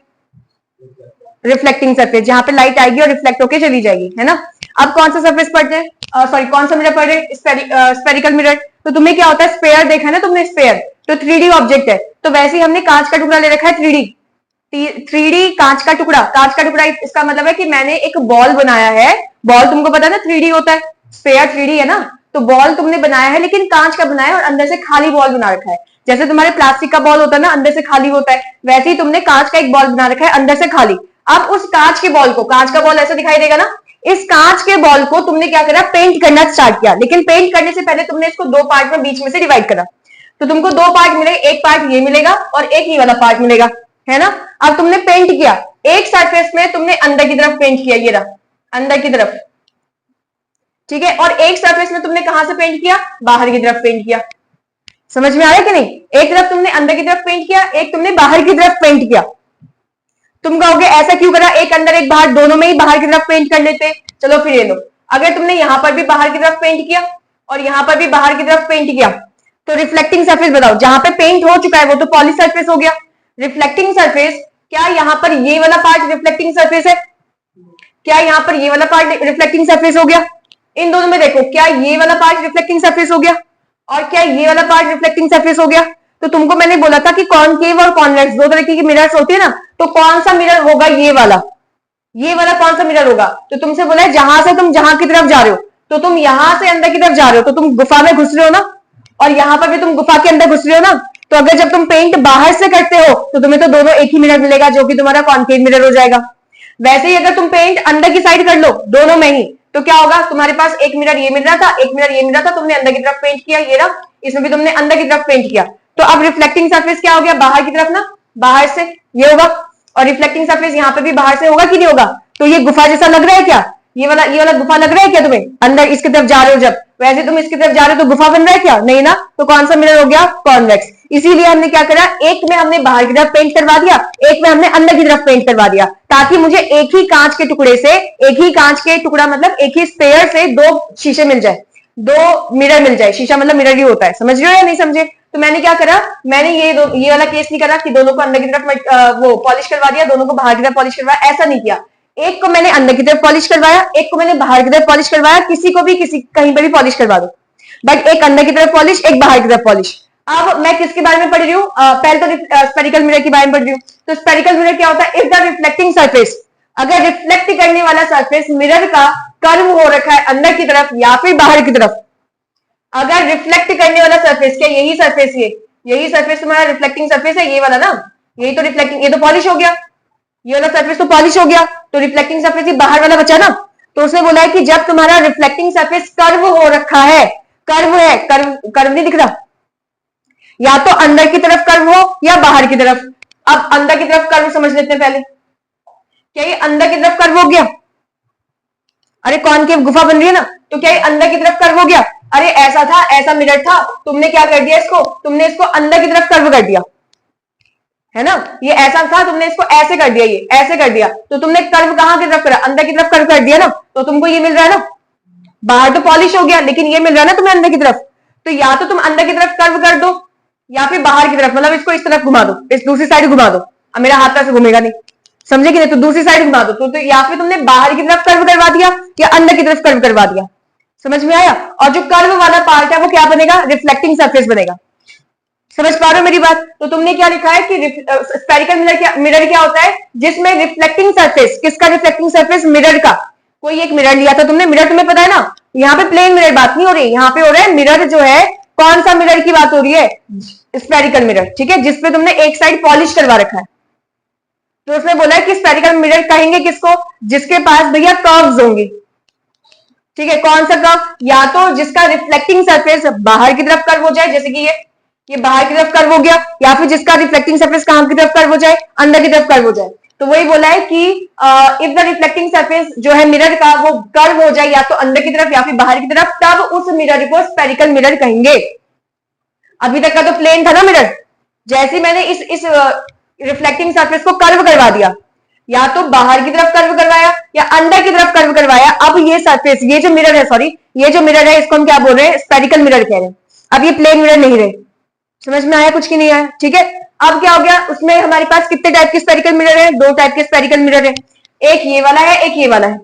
रिफ्लेक्टिंग सरफेस, जहां पे लाइट आएगी और रिफ्लेक्ट होकर चली जाएगी, है ना? अब कौन सा सरफेस पढ़ रहे हैं? सॉरी, कौन सा मिरर पढ़ रहे हैं? Spherical mirror. तो तुम्हें क्या होता है? स्पेयर देखा ना तुमने? स्पेयर तो 3D ऑब्जेक्ट है। तो वैसे ही हमने कांच का टुकड़ा ले रखा है, 3D कांच का टुकड़ा। कांच का टुकड़ा इसका मतलब है कि मैंने एक बॉल बनाया है। बॉल तुमको पता है ना 3D होता है, स्पेयर 3D है ना। तो बॉल तुमने बनाया है, लेकिन कांच का बनाया है और अंदर से खाली बॉल बना रखा है। जैसे तुम्हारे प्लास्टिक का बॉल होता है ना, अंदर से खाली होता है, वैसे ही तुमने कांच का एक बॉल बना रखा है, अंदर से खाली। अब उस कांच के बॉल को, कांच का बॉल ऐसा दिखाई देगा ना, इस कांच के बॉल को तुमने क्या करा? पेंट करना स्टार्ट किया। लेकिन पेंट करने से पहले तुमने इसको 2 पार्ट में बीच में से डिवाइड करा। तो तुमको 2 पार्ट मिले, एक पार्ट ये मिलेगा और एक ये वाला पार्ट मिलेगा, है ना? अब तुमने पेंट किया, एक सरफेस में तुमने अंदर की तरफ पेंट किया, ये रहा अंदर की तरफ, ठीक है। और एक सरफेस में तुमने कहां से पेंट किया? बाहर की तरफ पेंट किया। समझ में आ रहा है कि नहीं? एक तरफ तुमने अंदर की तरफ पेंट किया, एक तुमने बाहर की तरफ पेंट किया। तुम कहोगे ऐसा क्यों करा? एक अंदर एक बाहर, दोनों में ही बाहर की तरफ पेंट कर लेते। चलो फिर ये लो, अगर तुमने यहां पर भी बाहर की तरफ पेंट किया और यहां पर भी बाहर की तरफ पेंट किया, तो रिफ्लेक्टिंग सरफेस बताओ। जहां पे पेंट हो चुका है वो तो पॉलिश सरफेस हो गया। रिफ्लेक्टिंग सरफेस, क्या यहां पर ये वाला पार्ट रिफ्लेक्टिंग सरफेस है? क्या यहां पर ये वाला पार्ट रिफ्लेक्टिंग सरफेस हो गया? इन दोनों में देखो, क्या ये वाला पार्ट रिफ्लेक्टिंग सरफेस हो गया और क्या ये वाला पार्ट रिफ्लेक्टिंग सरफेस हो गया? तो तुमको मैंने बोला था कि कॉनकेव और कॉन्वेक्स 2 तरह की मिरर्स होती है ना, तो कौन सा मिरर होगा? ये वाला कौन सा मिरर होगा? तो तुमसे बोला है जहां से तुम जहां की तरफ जा रहे हो, तो तुम यहां से अंदर की तरफ जा रहे हो तो तुम गुफा में घुस रहे हो ना, और यहां पर भी तुम गुफा के अंदर घुस रहे हो ना। तो अगर जब तुम पेंट बाहर से करते हो तो तुम्हें तो दोनों एक ही मिरर मिलेगा, जो कि तुम्हारा कॉनकेव मिरर हो जाएगा। वैसे ही अगर तुम पेंट अंदर की साइड कर लो दोनों में ही, तो क्या होगा? तुम्हारे पास एक मिरर ये मिल रहा था, एक मिरर ये मिल रहा था, तुमने अंदर की तरफ पेंट किया, ये रहा, इसमें भी तुमने अंदर की तरफ पेंट किया। तो अब रिफ्लेक्टिंग सरफेस क्या हो गया? बाहर की तरफ ना, बाहर से ये होगा, और रिफ्लेक्टिंग सरफेस यहाँ पे भी बाहर से होगा कि नहीं होगा? तो ये गुफा जैसा लग रहा है क्या? ये वाला गुफा लग रहा है क्या तुम्हें? अंदर इसकी तरफ जा रहे हो जब, वैसे तुम इसकी तरफ जा रहे हो तो गुफा बन रहा है क्या? नहीं ना। तो कौन सा मिरर हो गया? कॉन्वेक्स। इसीलिए हमने क्या करा? एक में हमने बाहर की तरफ पेंट करवा दिया, एक में हमने अंदर की तरफ पेंट करवा दिया, ताकि मुझे एक ही कांच के टुकड़े से, एक ही कांच के टुकड़ा मतलब एक ही स्पेयर से 2 शीशे मिल जाए, 2 मिरर मिल जाए। शीशा मतलब मिरर ही होता है, समझ रहे हो या नहीं समझे? तो मैंने क्या करा? मैंने ये वाला केस नहीं करा कि दोनों को अंदर की तरफ वो पॉलिश करवा दिया, दोनों को बाहर की तरफ पॉलिश करवाया, ऐसा नहीं किया। एक को मैंने अंदर की तरफ पॉलिश करवाया, एक को मैंने बाहर की तरफ पॉलिश करवाया। किसी को भी कहीं पर भी पॉलिश करवा दो, बट एक अंदर की तरफ पॉलिश, एक बाहर की तरफ पॉलिश। अब मैं किसके बारे में पढ़ रही हूँ? पहले तो स्पेरिकल मिरर के बारे में पढ़ रही हूँ। तो स्पेरिकल मिरर क्या होता है? इफ द रिफ्लेक्टिंग सरफेस, अगर रिफ्लेक्ट करने वाला सरफेस मिरर का कर्व हो रखा है अंदर की तरफ या फिर बाहर की तरफ, अगर रिफ्लेक्ट करने वाला सरफेस, क्या यही सरफेस, यही सरफेस तुम्हारा रिफ्लेक्टिंग सरफेस है, ये वाला ना, यही तो रिफ्लेक्टिंग, ये तो पॉलिश हो गया, ये वाला सरफेस तो पॉलिश हो गया, तो रिफ्लेक्टिंग सरफेस ही बाहर वाला बचा ना। तो उसने बोला है कि जब तुम्हारा रिफ्लेक्टिंग सरफेस कर्व हो रखा है, कर्व है, कर्व नहीं दिख रहा, या तो अंदर की तरफ कर्व हो या बाहर की तरफ। अब अंदर की तरफ कर्व समझ लेते हैं पहले, क्या ये अंदर की तरफ कर्व हो गया? अरे कॉनकेव गुफा बन रही है ना, तो क्या ये अंदर की तरफ कर्व हो गया? अरे ऐसा था, ऐसा मिरर था, तुमने क्या कर दिया इसको, तुमने इसको अंदर की तरफ कर्व कर दिया, है ना, ये ऐसा था, तुमने इसको ऐसे कर दिया, ये ऐसे कर दिया, तो तुमने कर्व कहां की तरफ करा? अंदर की तरफ कर्व कर दिया ना, तो तुमको ये मिल रहा है ना, बाहर तो पॉलिश हो गया लेकिन ये मिल रहा है ना तुम्हें अंदर की तरफ। तो या तो तुम अंदर की तरफ कर्व कर दो या फिर बाहर की तरफ, मतलब इसको इस तरफ घुमा दो, इस दूसरी साइड घुमा दो। अब मेरा हाथ ऐसे घूमेगा नहीं, समझे कि नहीं, तो दूसरी साइड घुमा दो, तो या फिर तुमने बाहर की तरफ कर्व करवा दिया या अंदर की तरफ कर्व करवा दिया। समझ में आया? और जो कर्व वाला पार्ट है वो क्या बनेगा? रिफ्लेक्टिंग सरफेस बनेगा। समझ पा रहे हो मेरी बात? तो तुमने क्या लिखा है कि स्फेरिकल मिरर क्या होता है? जिसमें रिफ्लेक्टिंग सरफेस, किसका रिफ्लेक्टिंग सरफेस? मिरर का। कोई एक मिरर लिया था तुमने, मिरर तुम्हें पता है ना, यहाँ पे प्लेन मिरर बात नहीं हो रही, यहाँ पे हो रहा है मिरर जो है, कौन सा मिरर की बात हो रही है? स्फेरिकल मिरर, ठीक है, जिसपे तुमने एक साइड पॉलिश करवा रखा है। तो उसने बोला है कि स्फेरिकल मिरर कहेंगे किसको? जिसके पास भैया कर्व्स होंगे, ठीक है। कौन सा कर्व? या तो जिसका रिफ्लेक्टिंग सरफेस बाहर की तरफ कर्व हो जाए, जैसे कि ये बाहर की तरफ कर्व हो गया, या फिर जिसका रिफ्लेक्टिंग सरफेस कहां की तरफ कर्व हो जाए? अंदर की तरफ कर्व हो जाए। तो वही बोला है कि इफ द रिफ्लेक्टिंग सरफेस जो है मिरर का वो कर्व हो जाए या तो अंदर की तरफ या फिर बाहर की तरफ, तब उस मिरर को स्फेरिकल मिरर कहेंगे। अभी तक का तो प्लेन था ना मिरर, जैसे मैंने इस रिफ्लेक्टिंग सरफेस को कर्व करवा दिया, या तो बाहर की तरफ कर्व करवाया या अंदर की तरफ कर्व करवाया, अब ये सरफेस, ये जो मिरर है, सॉरी ये जो मिरर है इसको हम क्या बोल रहे हैं? स्फेरिकल मिरर कह रहे हैं। अब ये प्लेन मिरर नहीं रहे। समझ में आया कुछ की नहीं आया? ठीक है। अब क्या हो गया, उसमें हमारे पास कितने टाइप के स्फेरिकल मिरर है? दो टाइप के स्फेरिकल मिरर है, एक ये वाला है, एक ये वाला है,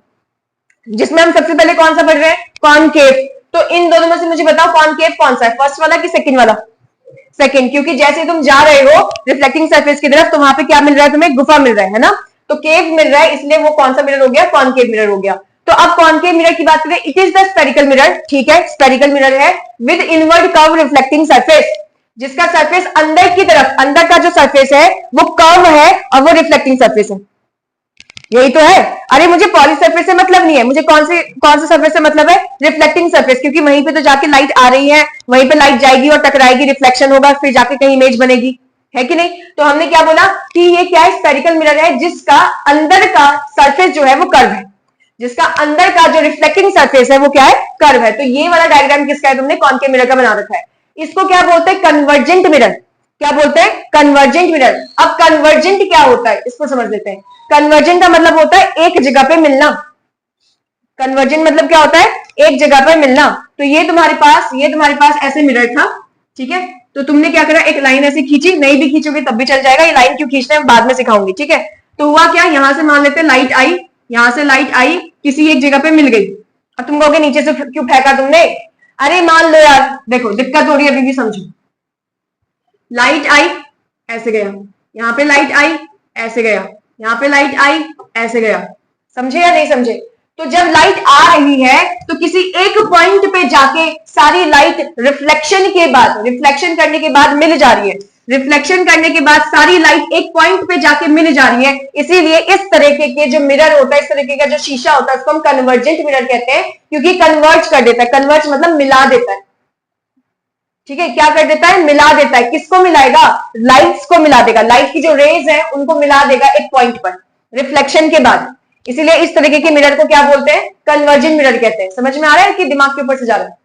जिसमें हम सबसे पहले कौन सा पढ़ रहे हैं? कॉनकेव। तो इन दोनों में से मुझे बताओ कॉनकेव कौन सा है, फर्स्ट वाला कि सेकंड वाला? सेकंड, क्योंकि जैसे तुम जा रहे हो रिफ्लेक्टिंग सरफेस की तरफ तो वहां पे क्या मिल रहा है तुम्हें? गुफा मिल रहा है ना, तो केव मिल रहा है, इसलिए वो कौन सा मिरर हो गया? कॉनकेव मिरर हो गया। तो अब कॉनकेव मिरर की बात करें, it is the spherical mirror, ठीक है, स्फेरिकल मिरर है with inward curve reflecting surface, जिसका सरफेस अंदर की तरफ, अंदर का जो सरफेस है वो कर्व है और वो रिफ्लेक्टिंग सरफेस है। यही तो है। अरे मुझे पॉलिश सरफेस से मतलब नहीं है, मुझे कौन से सरफेस से मतलब है? रिफ्लेक्टिंग सरफेस, क्योंकि वहीं पे तो जाके लाइट आ रही है, वहीं पे लाइट जाएगी और टकराएगी, रिफ्लेक्शन होगा, फिर जाके कहीं इमेज बनेगी, है कि नहीं? तो हमने क्या बोला कि ये क्या है? स्फेरिकल मिरर है जिसका अंदर का सरफेस जो है वो कर्व है, जिसका अंदर का जो रिफ्लेक्टिंग सरफेस है वो क्या है? कर्व है। तो ये वाला डायग्राम किसका है? तुमने कॉनकेव मिरर का बना रखा है। इसको क्या बोलते हैं? Convergent mirror. क्या बोलते हैं? Convergent mirror. अब कन्वर्जेंट क्या होता है इसको समझ लेते हैं। कन्वर्जेंट का मतलब होता है एक जगह पे मिलना। कन्वर्जेंट मतलब क्या होता है? एक जगह पर मिलना। तो ये तुम्हारे पास ऐसे मिरर था, ठीक है, तो तुमने क्या करा? एक लाइन ऐसे खींची, नहीं भी खींचोगे तब भी चल जाएगा, ये लाइन क्यों खींचना है बाद में सिखाऊंगी, ठीक है। तो हुआ क्या, यहां से मान लेते लाइट आई, यहां से लाइट आई, किसी एक जगह पे मिल गई। अब तुम कहोगे नीचे से क्यों फेंका तुमने? अरे मान लो यार, देखो दिक्कत हो रही है अभी भी, समझो। लाइट आई, ऐसे गया, यहाँ पे लाइट आई, ऐसे गया, यहाँ पे लाइट आई, ऐसे गया, समझे या नहीं समझे? तो जब लाइट आ रही है तो किसी एक पॉइंट पे जाके सारी लाइट रिफ्लेक्शन करने के बाद मिल जा रही है, रिफ्लेक्शन करने के बाद सारी लाइट एक पॉइंट पे जाके मिल जा रही है। इसीलिए इस तरीके के जो मिरर होता है, इस तरीके का जो शीशा होता है, उसको हम कन्वर्जेंट मिरर कहते हैं, क्योंकि कन्वर्ज कर देता है। कन्वर्ज मतलब मिला देता है, ठीक है, क्या कर देता है? मिला देता है। किसको मिलाएगा? लाइट्स को मिला देगा, लाइट की जो रेज है उनको मिला देगा एक पॉइंट पर रिफ्लेक्शन के बाद। इसीलिए इस तरीके के मिरर को क्या बोलते हैं? कन्वर्जेंट मिरर कहते हैं। समझ में आ रहा है कि दिमाग के ऊपर से जा रहा है?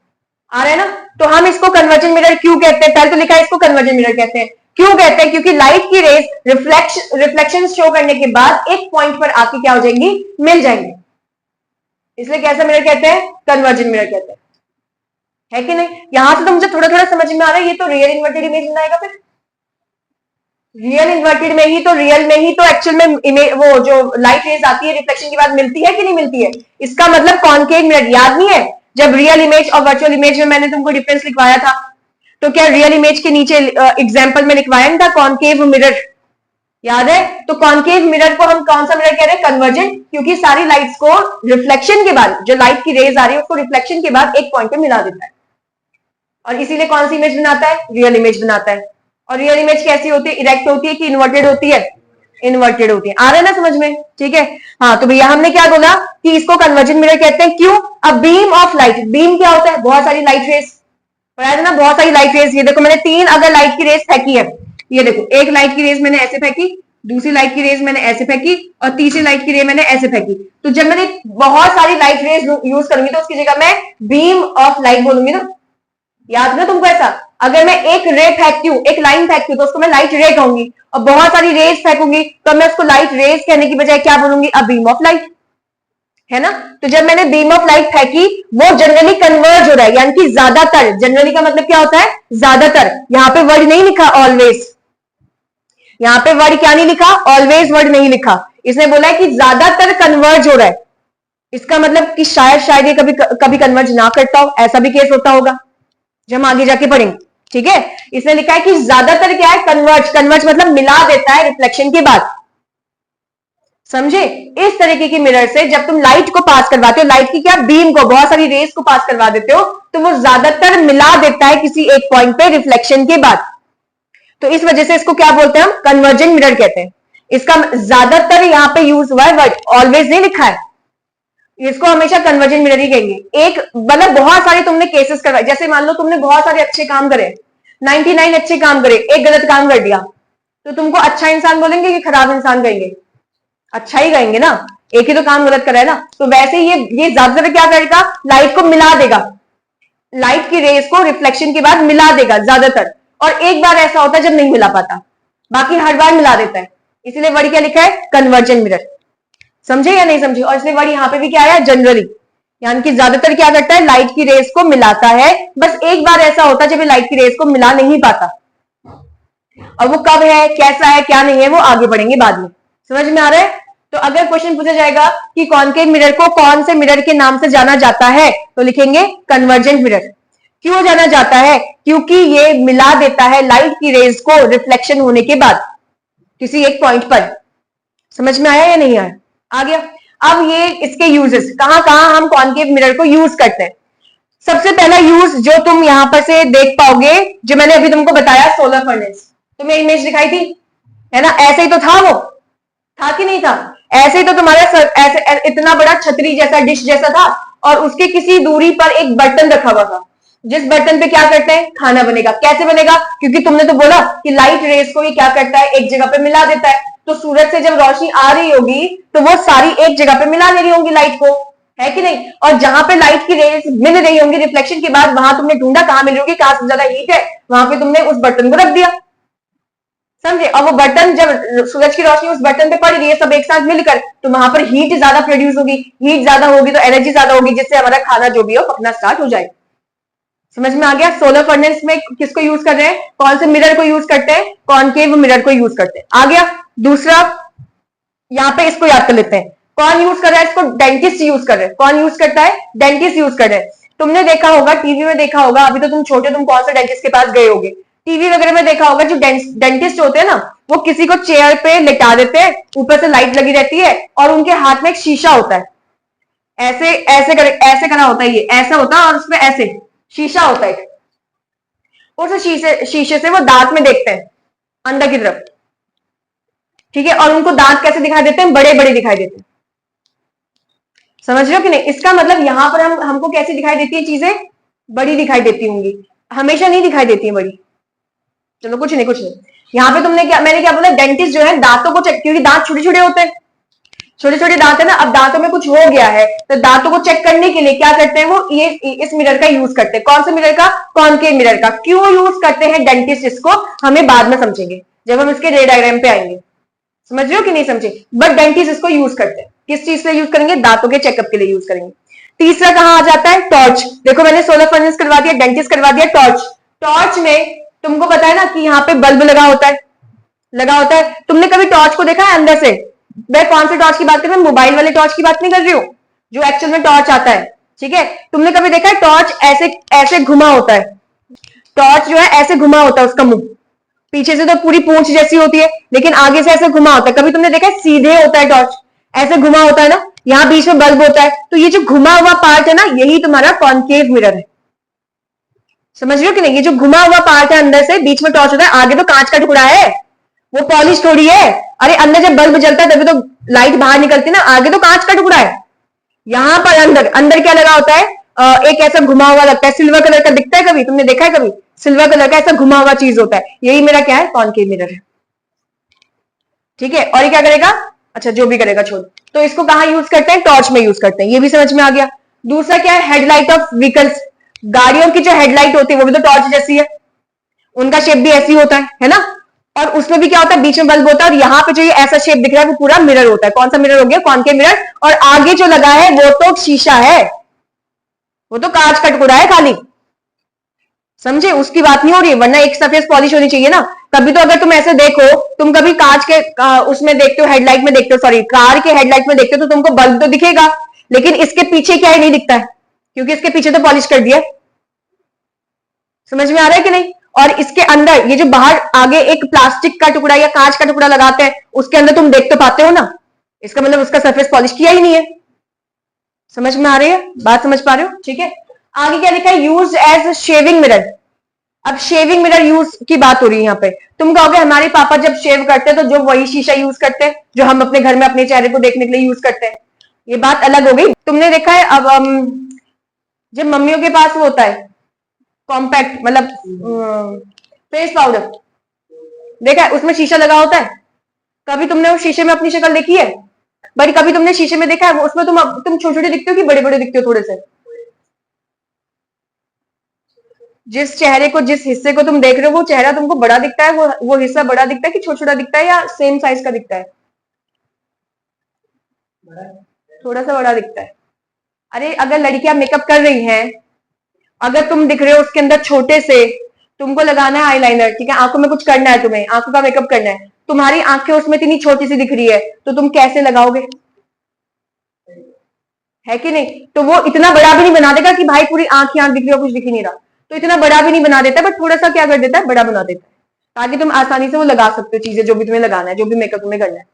आ रहा है ना? तो हम इसको कन्वर्जेंट मिरर क्यों कहते हैं? पहले तो लिखा है इसको कन्वर्जेंट मिरर कहते हैं। क्यों कहते हैं? क्योंकि लाइट की रेज रिफ्लेक्शन शो करने के बाद एक पॉइंट पर आके क्या हो जाएंगी? मिल जाएंगे। इसलिए कैसा मिरर कहते हैं? कन्वर्जेंट मिरर कहते हैं, है कि नहीं? यहां से तो मुझे थोड़ा थोड़ा समझ में आ रहा है। ये तो रियल इन्वर्टेड इमेज बनाएगा, फिर रियल इन्वर्टेड में ही तो, रियल में ही तो एक्चुअल में इमेज, वो जो लाइट रेज आती है रिफ्लेक्शन के बाद मिलती है कि नहीं मिलती है? इसका मतलब कॉनकेव मिरर। याद नहीं है जब रियल इमेज और वर्चुअल इमेज में मैंने तुमको डिफरेंस लिखवाया था? तो क्या रियल इमेज के नीचे एग्जाम्पल में लिखवाया था कॉनकेव मिरर? याद है? तो कॉन्केव मिरर को हम कौन सा मिरर कह रहे हैं? कन्वर्जेंट, क्योंकि सारी लाइट्स को रिफ्लेक्शन के बाद, जो लाइट की रेज आ रही है उसको रिफ्लेक्शन के बाद एक पॉइंट पे मिला देता है, और इसीलिए कौन सी इमेज बनाता है? रियल इमेज बनाता है। और रियल इमेज कैसी होती है? इरेक्ट होती है कि इन्वर्टेड होती है? इन्वर्टेड होती है। आ रहा है ना समझ में? ठीक है। हाँ, तो भैया हमने क्या बोला कि इसको कन्वर्जेंट मिरर कहते हैं। क्यों? A beam of light, beam क्या होता है? बहुत सारी लाइट रेज, पढ़ाया था ना, बहुत सारी लाइट रेज। ये देखो मैंने 3 अगर लाइट की रेज फेंकी है, ये देखो एक लाइट की रेज मैंने ऐसे फेंकी, दूसरी लाइट की रेज मैंने ऐसे फेंकी, और तीसरी लाइट की रेज मैंने ऐसे फेंकी। तो जब मैंने बहुत सारी लाइट रेज यूज करूंगी तो उसकी जगह मैं बीम ऑफ लाइट बोलूंगी ना। याद ना तुमको ऐसा? अगर मैं एक रे फेंकती हूँ, एक लाइन फेंकती हूँ, तो उसको मैं लाइट रे कहूंगी, और बहुत सारी रेज फेंकूंगी तो मैं उसको लाइट रेज कहने की बजाय क्या बोलूंगी? अ बीम ऑफ लाइट, है ना? तो जब मैंने बीम ऑफ लाइट फेंकी, वो जनरली कन्वर्ज हो रहा है, यानी कि ज्यादातर। जनरली का मतलब क्या होता है? ज्यादातर। यहां पे वर्ड नहीं लिखा ऑलवेज, यहां पे वर्ड क्या नहीं लिखा? ऑलवेज वर्ड नहीं लिखा। इसने बोला है कि ज्यादातर कन्वर्ज हो रहा है। इसका मतलब कि शायद ये कभी कभी कन्वर्ज ना करता हो, ऐसा भी केस होता होगा, जो हम आगे जाके पढ़ेंगे। ठीक है, इसने लिखा है कि ज्यादातर क्या है? कन्वर्ज। कन्वर्ज मतलब मिला देता है रिफ्लेक्शन के बाद, समझे? इस तरीके की मिरर से जब तुम लाइट को पास करवाते हो, लाइट की क्या, बीम को, बहुत सारी रेस को पास करवा देते हो, तो वो ज्यादातर मिला देता है किसी एक पॉइंट पे रिफ्लेक्शन के बाद। तो इस वजह से इसको क्या बोलते हैं हम? कन्वर्जेंट मिरर कहते हैं। इसका ज्यादातर यहां पे यूज हुआ है वर्ड, ऑलवेज नहीं लिखा है। इसको हमेशा कन्वर्जेंट मिरर ही कहेंगे। एक मतलब बहुत सारे तुमने केसेस करवाए, जैसे मान लो तुमने बहुत सारे अच्छे काम करे, 99 अच्छे काम करे, एक गलत काम कर दिया, तो तुमको अच्छा इंसान बोलेंगे कि खराब इंसान कहेंगे? अच्छा ही कहेंगे ना, एक ही तो काम गलत करा है ना। तो वैसे ही ये ज्यादातर क्या करेगा? लाइट को मिला देगा, लाइट की रेस को रिफ्लेक्शन के बाद मिला देगा ज्यादातर। और एक बार ऐसा होता है जब नहीं मिला पाता, बाकी हर बार मिला देता है। इसीलिए वर्ड क्या लिखा है? Convergent mirror. समझे या नहीं समझे? और इसलिए वर्ड यहाँ पे भी क्या आया? जनरली, यानी कि ज्यादातर क्या करता है? लाइट की रेस को मिलाता है। बस एक बार ऐसा होता है जब लाइट की रेस को मिला नहीं पाता, और वो कब है, कैसा है, क्या नहीं है, वो आगे बढ़ेंगे बाद में। समझ में आ रहा है? तो अगर क्वेश्चन पूछा जाएगा कि कॉनकेव मिरर को कौन से मिरर के नाम से जाना जाता है, तो लिखेंगे कन्वर्जेंट मिरर। क्यों जाना जाता है? क्योंकि ये मिला देता है लाइट की रेज को रिफ्लेक्शन होने के बाद किसी एक पॉइंट पर। समझ में आया या नहीं आया? आ गया। अब ये इसके यूजेस, कहां कहां हम कॉनकेव मिरर को यूज करते हैं। सबसे पहला यूज जो तुम यहां पर से देख पाओगे, जो मैंने अभी तुमको बताया, सोलर फर्नेस। तुम्हें इमेज दिखाई थी, है ना? ऐसे ही तो था, वो था कि नहीं था? ऐसे ही तो तुम्हारा ऐसे इतना बड़ा छतरी जैसा, डिश जैसा था, और उसके किसी दूरी पर एक बर्तन रखा हुआ था, जिस बर्तन पे क्या करते हैं? खाना बनेगा। कैसे बनेगा? क्योंकि तुमने तो बोला कि लाइट रेस को ये क्या करता है? एक जगह पे मिला देता है। तो सूरज से जब रोशनी आ रही होगी तो वो सारी एक जगह पे मिला ले रही होंगी लाइट को, है कि नहीं? और जहां पे लाइट की रेस मिल रही होंगी रिफ्लेक्शन के बाद, वहां तुमने ढूंढा कहां मिल रही होगी, कहां से ज्यादा हीट है, वहां पे तुमने उस बर्तन को रख दिया। समझे? और वो बटन, जब सूरज की रोशनी उस बटन पे पड़ रही है सब एक साथ मिलकर, तो वहां पर हीट ज्यादा प्रोड्यूस होगी। हीट ज्यादा होगी तो एनर्जी ज्यादा होगी, जिससे हमारा खाना जो भी हो पकना स्टार्ट हो जाए। समझ में आ गया? सोलर फर्नेस में किसको यूज कर रहे हैं? कौन से मिरर को यूज करते हैं? कॉनकेव मिरर को यूज करते हैं। आ गया। दूसरा, यहाँ पे इसको याद कर लेते हैं। कौन यूज कर रहा है इसको? डेंटिस्ट यूज कर रहे हैं। कौन यूज करता है? डेंटिस्ट यूज कर रहे हैं। तुमने देखा होगा, टीवी में देखा होगा, अभी तो तुम छोटे, तुम कौन से डेंटिस्ट के पास गए होगे? टीवी वगैरह में देखा होगा, जो डेंटिस्ट होते हैं ना, वो किसी को चेयर पे लिटा देते हैं, ऊपर से लाइट लगी रहती है, और उनके हाथ में एक शीशा होता है, ऐसे ऐसे करा होता है, ये ऐसा होता है, और उसमें ऐसे शीशा होता है। उस शीशे से वो दांत में देखते हैं अंदर की तरफ, ठीक है? और उनको दांत कैसे दिखाई देते हैं? बड़े बड़े दिखाई देते हैं। समझ रहे हो कि नहीं? इसका मतलब यहां पर हमको कैसी दिखाई देती है चीजें? बड़ी दिखाई देती होंगी, हमेशा नहीं दिखाई देती है बड़ी। चलो कुछ नहीं, कुछ नहीं। यहाँ पे तुमने क्या, मैंने क्या बोला? डेंटिस्ट जो है दांतों को चेक, क्योंकि दांत छोटे छोटे होते हैं, छोटे छोटे दांत है ना, अब दांतों में कुछ हो गया है तो दांतों को चेक करने के लिए क्या करते हैं? वो ये इस मिरर का यूज करते हैं। कौन से मिरर का? कॉनकेव मिरर का। क्यों यूज करते हैं डेंटिस्ट इसको, हमें बाद में समझेंगे जब हम इसके रे डायग्राम पे आएंगे। समझ रहे हो कि नहीं समझे? बट डेंटिस्ट इसको यूज करते हैं। किस चीज के लिए यूज करेंगे? दांतों के चेकअप के लिए यूज करेंगे। तीसरा कहां आ जाता है? टॉर्च। देखो मैंने सोलर फर्नेस करवा दिया, डेंटिस्ट करवा दिया, टॉर्च। टॉर्च में तुमको पता है ना कि यहाँ पे बल्ब लगा होता है, लगा होता है। तुमने कभी टॉर्च को देखा है अंदर से? मैं कौन से टॉर्च की बात कर रही हूँ? मोबाइल वाले टॉर्च की बात नहीं कर रही हूँ, जो एक्चुअल में टॉर्च आता है, ठीक है? तुमने कभी देखा है टॉर्च ऐसे ऐसे घुमा होता है? टॉर्च जो है ऐसे घुमा होता है उसका मुंह, पीछे से तो पूरी पूंछ जैसी होती है, लेकिन आगे से ऐसे घुमा होता है। कभी तुमने देखा है सीधे होता है टॉर्च, ऐसे घुमा होता है ना, यहां बीच में बल्ब होता है। तो ये जो घुमा हुआ पार्ट है ना, यही तुम्हारा कॉन्केव मिरर है। समझ रहे हो कि नहीं? ये जो घुमा हुआ पार्ट है अंदर से, बीच में टॉर्च होता है, आगे तो कांच का टुकड़ा है, वो पॉलिश थोड़ी है। अरे अंदर जब बल्ब जलता है तभी तो लाइट बाहर निकलती है ना, आगे तो कांच का टुकड़ा है। यहां पर अंदर अंदर क्या लगा होता है? एक ऐसा घुमा हुआ लगता है, सिल्वर कलर का दिखता है, कभी तुमने देखा है? कभी सिल्वर कलर का ऐसा घुमा हुआ चीज होता है, यही मेरा क्या है? कॉन्केव मिरर है। ठीक है, और ये क्या करेगा? अच्छा जो भी करेगा छोड़। तो इसको कहां यूज करते हैं? टॉर्च में यूज करते हैं, ये भी समझ में आ गया। दूसरा क्या है? Headlight of vehicles. गाड़ियों की जो हेडलाइट होती है वो भी तो टॉर्च जैसी है, उनका शेप भी ऐसी होता है ना? और उसमें भी क्या होता है? बीच में बल्ब होता है, और यहाँ पे जो ये ऐसा शेप दिख रहा है वो पूरा मिरर होता है। कौन सा मिरर हो गया? Concave mirror. और आगे जो लगा है वो तो शीशा है, वो तो कांच का टुकड़ा है खाली। समझे? उसकी बात नहीं हो रही है, वरना एक सरफेस पॉलिश होनी चाहिए ना। कभी तो अगर तुम ऐसे देखो, तुम कभी कांच के उसमें देखते हो, हेडलाइट में देखते हो, सॉरी कार के हेडलाइट में देखते हो, तो तुमको बल्ब तो दिखेगा, लेकिन इसके पीछे क्या है? नहीं दिखता है, क्योंकि इसके पीछे तो पॉलिश कर दिया। समझ में आ रहा है कि नहीं? और इसके अंदर ये जो बाहर आगे एक प्लास्टिक का टुकड़ा या कांच का टुकड़ा लगाते हैं, उसके अंदर तुम देख तो पाते हो ना, इसका मतलब उसका सरफेस पॉलिश किया ही नहीं है। समझ में आ रही है बात? समझ पा रहे हो? ठीक है, आगे क्या लिखा है? Use as shaving mirror. अब शेविंग मिरर यूज की बात हो रही है यहाँ पे। तुम कहोगे हमारे पापा जब शेव करते हैं तो जो वही शीशा यूज करते हैं जो हम अपने घर में अपने चेहरे को देखने के लिए यूज करते हैं, ये बात अलग हो गई। तुमने देखा है अब जब मम्मियों के पास वो होता है कॉम्पैक्ट, मतलब फेस पाउडर, देखा है उसमें शीशा लगा होता है? कभी तुमने उस शीशे में अपनी शक्ल देखी है? बट कभी तुमने शीशे में देखा है उसमें तुम छोटे छोटे दिखते हो कि बड़े बड़े दिखते हो? थोड़े से जिस चेहरे को, जिस हिस्से को तुम देख रहे हो, वो चेहरा तुमको बड़ा दिखता है, वो हिस्सा बड़ा दिखता है कि छोटा छोटा दिखता है, या सेम साइज का दिखता है? थोड़ा सा बड़ा दिखता है। अरे अगर लड़कियां मेकअप कर रही हैं, अगर तुम दिख रहे हो उसके अंदर छोटे से, तुमको लगाना है आईलाइनर, ठीक है, आंखों में कुछ करना है, तुम्हें आंखों का मेकअप करना है, तुम्हारी आंखें उसमें इतनी छोटी सी दिख रही है, तो तुम कैसे लगाओगे? है कि नहीं? तो वो इतना बड़ा भी नहीं बना देगा कि भाई पूरी आंख ही आंख दिख रही हो, कुछ दिख ही नहीं रहा, तो इतना बड़ा भी नहीं बना देता, बट थोड़ा सा क्या कर देता है? बड़ा बना देता है, ताकि तुम आसानी से वो लगा सकते हो चीजें, जो भी तुम्हें लगाना है, जो भी मेकअप तुम्हें करना है।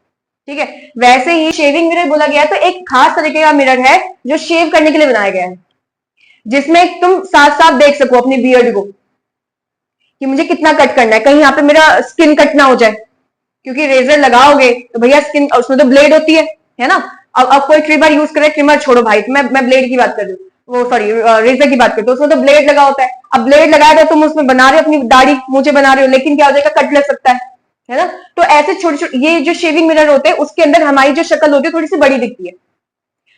ठीक है, वैसे ही शेविंग मिरर बोला गया है तो एक खास तरीके का मिरर है जो शेव करने के लिए बनाया गया है, जिसमें तुम साफ साफ देख सको अपनी बियर्ड को कि मुझे कितना कट करना है, कहीं यहाँ पे मेरा स्किन कट ना हो जाए, क्योंकि रेजर लगाओगे तो भैया स्किन, उसमें तो ब्लेड होती है ना? अब कोई ट्रिमर यूज करे, ट्रिमर छोड़ो भाई, मैं ब्लेड की बात कर रही हूँ, वो सॉरी रेजर की बात करते हो, उसमें तो ब्लेड लगा होता है। अब ब्लेड लगाया तो तुम उसमें बना रहे हो, अपनी दाढ़ी मूंछें बना रहे हो, लेकिन क्या हो जाएगा? कट लग सकता है ना? तो ऐसे छोटे छोटे ये जो शेविंग मिरर होते हैं, उसके अंदर हमारी जो शक्ल होती है थोड़ी सी बड़ी दिखती है,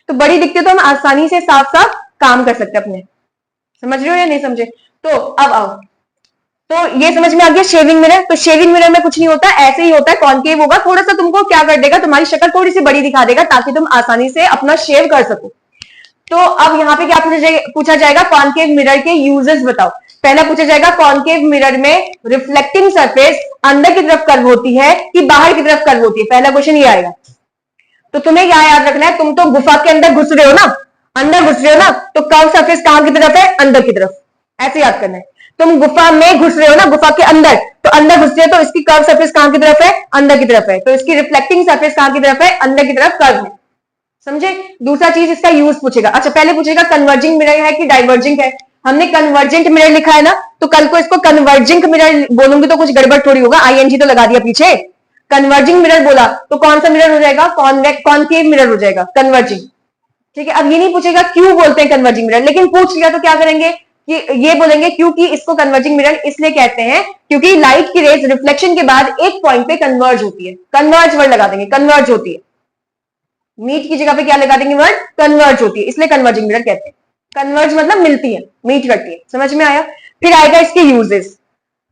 तो बड़ी दिखती है तो हम आसानी से साफ साफ काम कर सकते हैं अपने। समझ रहे हो या नहीं समझे? तो अब आओ, तो ये समझ में आ गया शेविंग मिरर। तो शेविंग मिरर में कुछ नहीं होता, ऐसे ही होता है, कॉन्केव होगा, थोड़ा सा तुमको क्या कर देगा? तुम्हारी शक्ल थोड़ी सी बड़ी दिखा देगा, ताकि तुम आसानी से अपना शेव कर सको। तो अब यहाँ पे क्या पूछा जाएगा? कॉन्केव मिरर के यूजेस बताओ। पहला पूछा जाएगा, कॉन्केव मिरर में रिफ्लेक्टिंग सरफेस अंदर की तरफ कर्व होती है कि बाहर की तरफ कर्व होती है? पहला क्वेश्चन ये आएगा। तो तुम्हें क्या याद रखना है, तुम तो गुफा के अंदर घुस रहे हो ना, अंदर घुस रहे हो ना, तो कर्व सरफेस कहां की तरफ है? अंदर की तरफ, ऐसे याद करना है। तुम गुफा में घुस रहे हो ना, गुफा के अंदर, तो अंदर घुस रहे हो तो इसकी कर्व सरफेस कहां की तरफ है? अंदर की तरफ है, तो इसकी रिफ्लेक्टिंग सरफेस कहां की तरफ है? अंदर की तरफ कर्व है। समझे? दूसरा चीज इसका यूज पूछेगा। अच्छा पहले पूछेगा कन्वर्जिंग मिरर है कि डाइवर्जिंग है। हमने कन्वर्जेंट मिरर लिखा है ना, तो कल को इसको कन्वर्जिंग मिरर बोलूंगी तो कुछ गड़बड़ थोड़ी होगा, आईएनजी तो लगा दिया पीछे। कन्वर्जिंग मिरर बोला तो कौन सा मिरर हो जाएगा? कॉन्केव मिरर हो जाएगा, कन्वर्जिंग। ठीक है, अब ये नहीं पूछेगा क्यों बोलते हैं कन्वर्जिंग मिरर, लेकिन पूछ लिया तो क्या करेंगे कि ये बोलेंगे क्योंकि इसको कन्वर्जिंग मिरर इसलिए कहते हैं क्योंकि लाइट की रेज रिफ्लेक्शन के बाद एक पॉइंट पे कन्वर्ज होती है। कन्वर्ज वर्ड लगा देंगे, कन्वर्ज होती है, मीट की जगह पे क्या लगा देंगे? वर्ड कन्वर्ज होती है, इसलिए कन्वर्जिंग मिरर कहते हैं। कन्वर्ज मतलब मिलती है, मीट करती है। समझ में आया? फिर आएगा इसके यूजेस।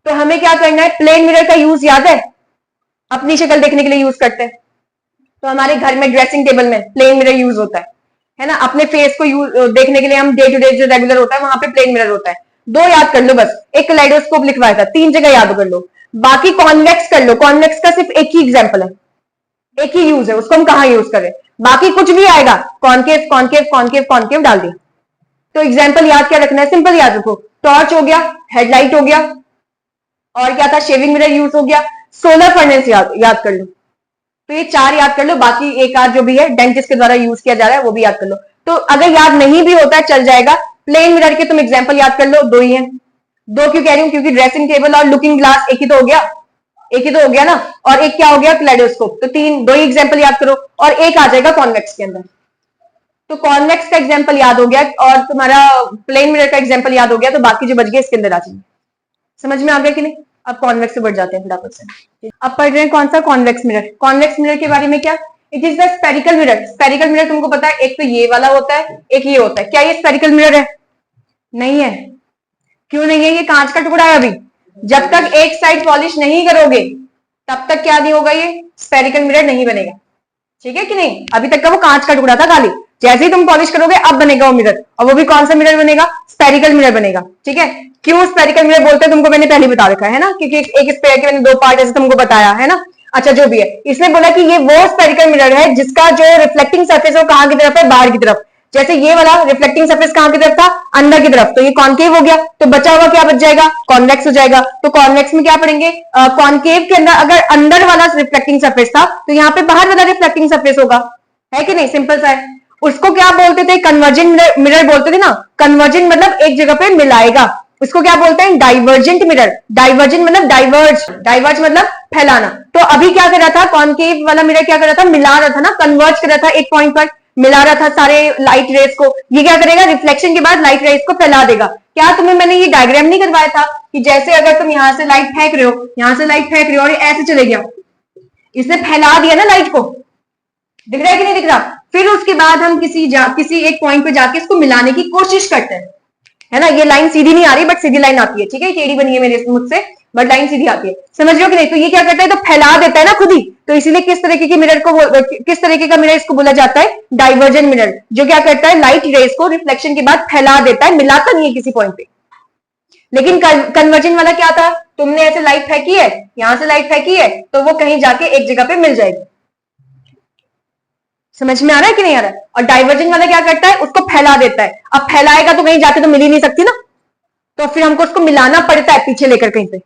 तो हमें क्या करना है? प्लेन मिरर का यूज याद है? अपनी शक्ल देखने के लिए यूज करते हैं, तो हमारे घर में ड्रेसिंग टेबल में प्लेन मिरर यूज होता है ना? अपने फेस को देखने के लिए हम डे टू डे जो रेगुलर होता है वहां पे प्लेन मिरर होता है। दो याद कर लो बस, एक कलेडोस्कोप लिखवाया था, 3 जगह याद कर लो, बाकी कॉन्वेक्स कर लो। कॉन्वेक्स का सिर्फ एक ही एग्जाम्पल है, एक ही यूज है, उसको हम कहां यूज करें? बाकी कुछ भी आएगा कॉन्केव कॉन्केव कॉन्केव कॉन्केव डाल दिया। तो एग्जाम्पल याद क्या रखना है? सिंपल याद रखो, टॉर्च हो गया, हेडलाइट हो गया, और क्या था, शेविंग मिरर यूज हो गया, सोलर फर्नेस याद कर लो। तो ये 4 याद कर लो, बाकी एक आध जो भी है डेंटिस्ट के द्वारा यूज किया जा रहा है वो भी याद कर लो। तो अगर याद नहीं भी होता है चल जाएगा। प्लेन मिरर के तुम एग्जाम्पल याद कर लो, 2 ही है। 2 क्यों कह रही हूं, क्योंकि ड्रेसिंग टेबल और लुकिंग ग्लास एक ही तो हो गया, एक ही तो हो गया ना। और एक क्या हो गया, क्लेडोस्कोप। तो 2 ही एग्जाम्पल याद करो, और एक आ जाएगा कॉन्वेक्स के अंदर। तो कॉन्वेक्स का एग्जाम्पल याद हो गया और तुम्हारा प्लेन मिरर का एग्जाम्पल याद हो गया, तो बाकी जो बच गए इसके अंदर आ जाएंगे। समझ में आ गया कि नहीं? अब कॉन्वेक्स से बढ़ जाते हैं फटाफट से। अब पढ़ रहे हैं कौन सा, कॉन्वेक्स मिरर। कॉन्वेक्स मिरर के बारे में क्या, it is the spherical mirror. Spherical mirror तुमको पता है, एक तो ये वाला होता है, एक ये होता है। क्या ये स्पेरिकल मिरर है? नहीं है। क्यों नहीं है? ये कांच का टुकड़ा है। अभी जब तक एक साइड पॉलिश नहीं करोगे तब तक क्या नहीं होगा, ये स्पेरिकल मिरर नहीं बनेगा। ठीक है कि नहीं? अभी तक का वो कांच का टुकड़ा था खाली, जैसे ही तुम पॉलिश करोगे अब बनेगा वो मिरर। और वो भी कौन सा मिरर बनेगा? स्पेरिकल मिरर बनेगा। ठीक है, क्यों स्पेरिकल मिरर बोलते हैं तुमको मैंने पहले बता रखा है ना, क्योंकि एक स्पेयर के मैंने 2 पार्ट ऐसे तुमको बताया है ना। अच्छा जो भी है, इसने बोला कि ये वो स्पेरिकल मिरर है जिसका जो रिफ्लेक्टिंग सरफेस है वो कहां की तरफ है, बाहर की तरफ। जैसे ये वाला रिफ्लेक्टिंग सरफेस कहां की तरफ था, अंदर की तरफ, तो ये कॉन्केव हो गया। तो बचा हुआ क्या बच जाएगा, कॉन्वेक्स हो जाएगा। तो कॉन्वेक्स में क्या पढ़ेंगे, कॉन्केव के अंदर अगर अंदर वाला रिफ्लेक्टिंग सरफेस था तो यहाँ पे बाहर वाला रिफ्लेक्टिंग सरफेस होगा, है कि नहीं? सिंपल सा है। उसको क्या बोलते थे, कन्वर्जेंट मिरर बोलते थे ना। कन्वर्जेंट मतलब एक जगह पे मिलाएगा, उसको क्या बोलते हैं, डाइवर्जेंट मिरर। डाइवर्जेंट मतलब डाइवर्ज, डाइवर्ज मतलब फैलाना। तो अभी क्या कर रहा था, कॉन्केव वाला मिरर क्या कर रहा था, मिला रहा था ना, कन्वर्ज कर रहा था, एक पॉइंट पर मिला रहा था सारे लाइट रेस को। ये क्या करेगा, रिफ्लेक्शन के बाद लाइट रेस को फैला देगा। क्या तुम्हें मैंने ये डायग्राम नहीं करवाया था कि जैसे अगर तुम यहां से लाइट फेंक रहे हो, यहां से लाइट फेंक रहे हो और ऐसे चले गया, इसने फैला दिया ना लाइट को, दिख रहा है कि नहीं दिख रहा? फिर उसके बाद हम किसी एक पॉइंट पे जाके इसको मिलाने की कोशिश करते हैं, है ना। ये लाइन सीधी नहीं आ रही बट सीधी लाइन आती है। ठीक है, टेढ़ी बनी है मेरे मुझसे बट लाइन सीधी आती है। समझ रहे हो कि नहीं? तो ये क्या करता है, तो फैला देता है ना खुद ही। तो इसीलिए किस तरीके की मिरर को, किस तरीके का मिरर इसको बोला जाता है, डाइवर्जेंट मिरर। जो क्या करता है, लाइट रेस को रिफ्लेक्शन के बाद फैला देता है, मिलाता नहीं है किसी पॉइंट पे। लेकिन कन्वर्जेंट वाला क्या था, तुमने ऐसे लाइट फेंकी है, यहां से लाइट फेंकी है, तो वो कहीं जाके एक जगह पे मिल जाएगी। समझ में आ रहा है कि नहीं आ रहा है? और डाइवर्जेंट वाला क्या करता है, उसको फैला देता है। अब फैलाएगा तो कहीं जाके तो मिल ही नहीं सकती ना, तो फिर हमको उसको मिलाना पड़ता है पीछे लेकर कहीं पे।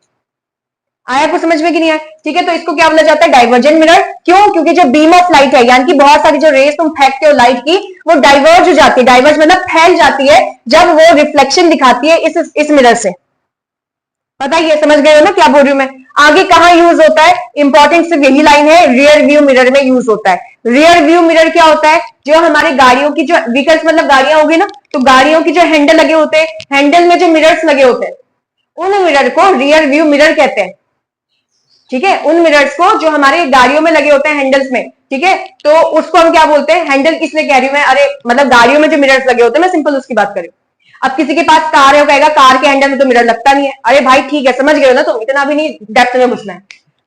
आया आपको समझ में कि नहीं आया? ठीक है, तो इसको क्या बोला जाता है, डाइवर्जेंट मिरर। क्यों? क्योंकि जो बीम ऑफ लाइट है, यानी कि बहुत सारी जो रेस तुम फेंकते हो लाइट की, वो डाइवर्ज हो जाती है। डाइवर्ज मतलब फैल जाती है जब वो रिफ्लेक्शन दिखाती है इस मिरर से। पता है, ये समझ गए हो ना क्या बोल रही हूं मैं? आगे कहां यूज होता है, इंपॉर्टेंट सिर्फ यही लाइन है, रियर व्यू मिरर में यूज होता है। रियर व्यू मिरर क्या होता है, जो हमारी गाड़ियों की जो व्हीकल्स मतलब गाड़ियां होगी ना, तो गाड़ियों की जो हैंडल लगे होते हैं, हैंडल में जो मिरर्स लगे होते हैं, उन मिरर को रियर व्यू मिरर कहते हैं। ठीक है, उन मिरर्स को जो हमारे गाड़ियों में लगे होते हैं हैंडल्स में। ठीक है, तो उसको हम क्या बोलते हैं, हैंडल किसलिए कह रही हूं मैं, अरे मतलब गाड़ियों में जो मिरर्स लगे होते हैं, मैं सिंपल उसकी बात कर रही हूं। अब किसी के पास कार है, वो कहेगा कार के हैंडल में तो मिरर लगता नहीं है। अरे भाई ठीक है, समझ गए हो ना तुम, इतना भी नहीं डेप्थ में घुसना है,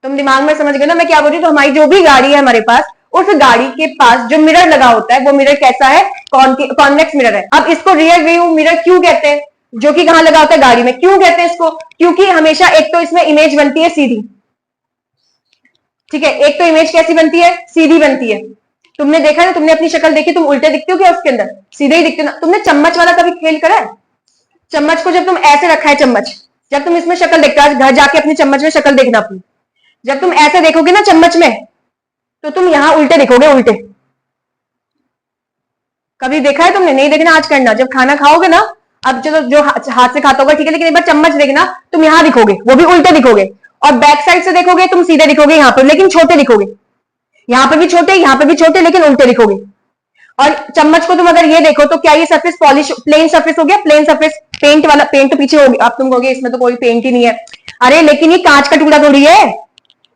तुम दिमाग में समझ गए ना मैं क्या बोल रही हूँ। तो हमारी जो भी गाड़ी है हमारे पास, उस गाड़ी के पास जो मिरर लगा होता है वो मिरर कैसा है, कॉन्वेक्स मिरर है। अब इसको रियर व्यू मिरर क्यों कहते हैं, जो कि कहां लगा होता है, गाड़ी में। क्यों कहते हैं इसको, क्योंकि हमेशा एक तो इसमें इमेज बनती है सीधी। ठीक है, एक तो इमेज कैसी बनती है, सीधी बनती है। तुमने देखा ना, तुमने अपनी शक्ल देखी, तुम उल्टे दिखते हो क्या उसके अंदर, सीधे ही दिखते हो ना। तुमने चम्मच वाला कभी खेल करा है? चम्मच को जब तुम ऐसे रखा है, चम्मच जब तुम इसमें शक्ल देखता है, घर जाके अपनी चम्मच में शक्ल देखना अपनी, जब तुम ऐसे देखोगे ना चम्मच में, तो तुम यहां उल्टे दिखोगे, उल्टे। कभी देखा है तुमने? नहीं देखना, आज करना। जब खाना खाओगे ना, अब चलो जो हाथ से खाता होगा ठीक है, लेकिन एक बार चम्मच देखना, तुम यहां दिखोगे, वो भी उल्टे दिखोगे। और बैक साइड से देखोगे तुम सीधे दिखोगे यहां पर, लेकिन छोटे दिखोगे। यहां पर भी छोटे, यहां पर भी छोटे, लेकिन उल्टे दिखोगे। और चम्मच को तुम अगर ये देखो तो क्या ये सरफेस पॉलिश प्लेन सरफेस हो गया, प्लेन सरफेस। पेंट वाला, पेंट तो पीछे होगी, आप तुम कहोगे इसमें तो कोई पेंट ही नहीं है। अरे लेकिन ये कांच का टुकड़ा थोड़ी है,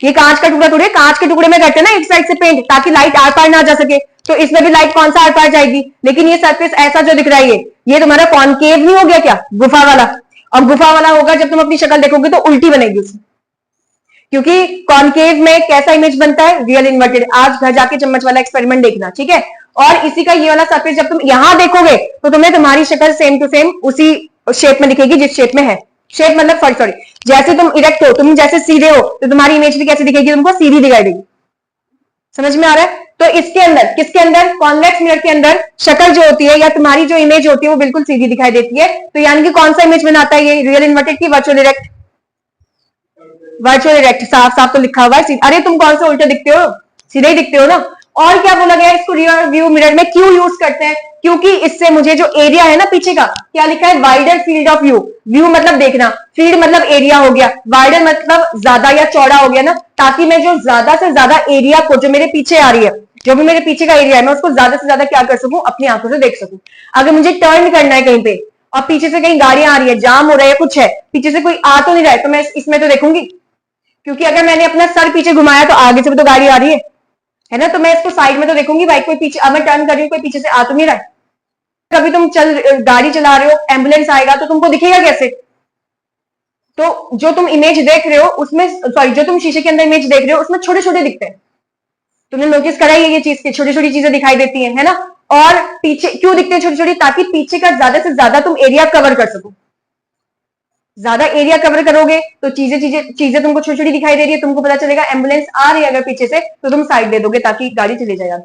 ये कांच का टुकड़ा थोड़ी है। कांच के टुकड़े में करते हैं ना एक साइड से पेंट, ताकि लाइट आर पार ना जा सके। तो इसमें भी लाइट कौन सा आर पार जाएगी। लेकिन ये सरफेस ऐसा जो दिख रहा है, ये तुम्हारा कॉनकेव नहीं हो गया क्या, गुफा वाला। और गुफा वाला होगा जब तुम अपनी शक्ल देखोगे तो उल्टी बनेगी उसमें, क्योंकि कॉनकेव में कैसा इमेज बनता है, रियल इन्वर्टेड। आज घर जाके चम्मच वाला एक्सपेरिमेंट देखना, ठीक है। और इसी का ये वाला सरफेस जब तुम यहां देखोगे तो तुम्हें तुम्हारी शक्ल सेम टू सेम उसी शेप में दिखेगी जिस शेप में है। शेप मतलब सॉरी, जैसे तुम इरेक्ट हो, तुम जैसे सीधे हो, तो तुम्हारी इमेज भी कैसे दिखेगी, तुमको सीधी दिखाई देगी। समझ में आ रहा है? तो इसके अंदर, किसके अंदर, कॉन्वेक्स मिरर के अंदर शक्ल जो होती है या तुम्हारी जो इमेज होती है वो बिल्कुल सीधी दिखाई देती है। तो यानी कि कौन सा इमेज बनाता है ये, रियल इन्वर्टेड की वर्चुअल इरेक्ट। वर्चुअल इरेक्ट, साफ साफ तो लिखा हुआ है। अरे तुम कौन सा उल्टे दिखते हो, सीधे ही दिखते हो ना। और क्या बोला गया है, इसको रियर व्यू मिरर में क्यों यूज करते हैं, क्योंकि इससे मुझे जो एरिया है ना पीछे का, क्या लिखा है, wider field of view. View मतलब देखना, फील्ड मतलब एरिया हो गया, वाइडर मतलब ज्यादा या चौड़ा हो गया ना, ताकि मैं जो ज्यादा से ज्यादा एरिया को, जो मेरे पीछे आ रही है, जो भी मेरे पीछे का एरिया है, मैं उसको ज्यादा से ज्यादा क्या कर सकूं, अपनी आंखों से देख सकूं। अगर मुझे टर्न करना है कहीं पे और पीछे से कहीं गाड़ियां आ रही है, जाम हो रहा है, कुछ है, पीछे से कोई आ तो नहीं रहा है, तो मैं इसमें तो देखूंगी, क्योंकि अगर मैंने अपना सर पीछे घुमाया तो आगे से भी तो गाड़ी आ रही है ना, तो मैं इसको साइड में तो देखूंगी भाई, कोई पीछे, अब मैं टर्न कर रही हूँ, कोई पीछे से आ तो नहीं रहा है। कभी तुम गाड़ी चला रहे हो, एम्बुलेंस आएगा तो तुमको दिखेगा कैसे, तो जो तुम इमेज देख रहे हो उसमें, सॉरी, जो तुम शीशे के अंदर इमेज देख रहे हो उसमें छोटे छोटे दिखते हैं। तुमने नोटिस करा ये चीज की छोटी छोटी चीजें दिखाई देती है ना। और पीछे क्यों दिखते हैं छोटी छोटी, ताकि पीछे का ज्यादा से ज्यादा तुम एरिया कवर कर सको। ज्यादा एरिया कवर करोगे तो चीजें चीजें चीजें तुमको छोटी छोटी दिखाई दे रही है, तुमको पता चलेगा एम्बुलेंस आ रही है अगर पीछे से, तो तुम साइड दे दोगे ताकि गाड़ी चले जाएगा।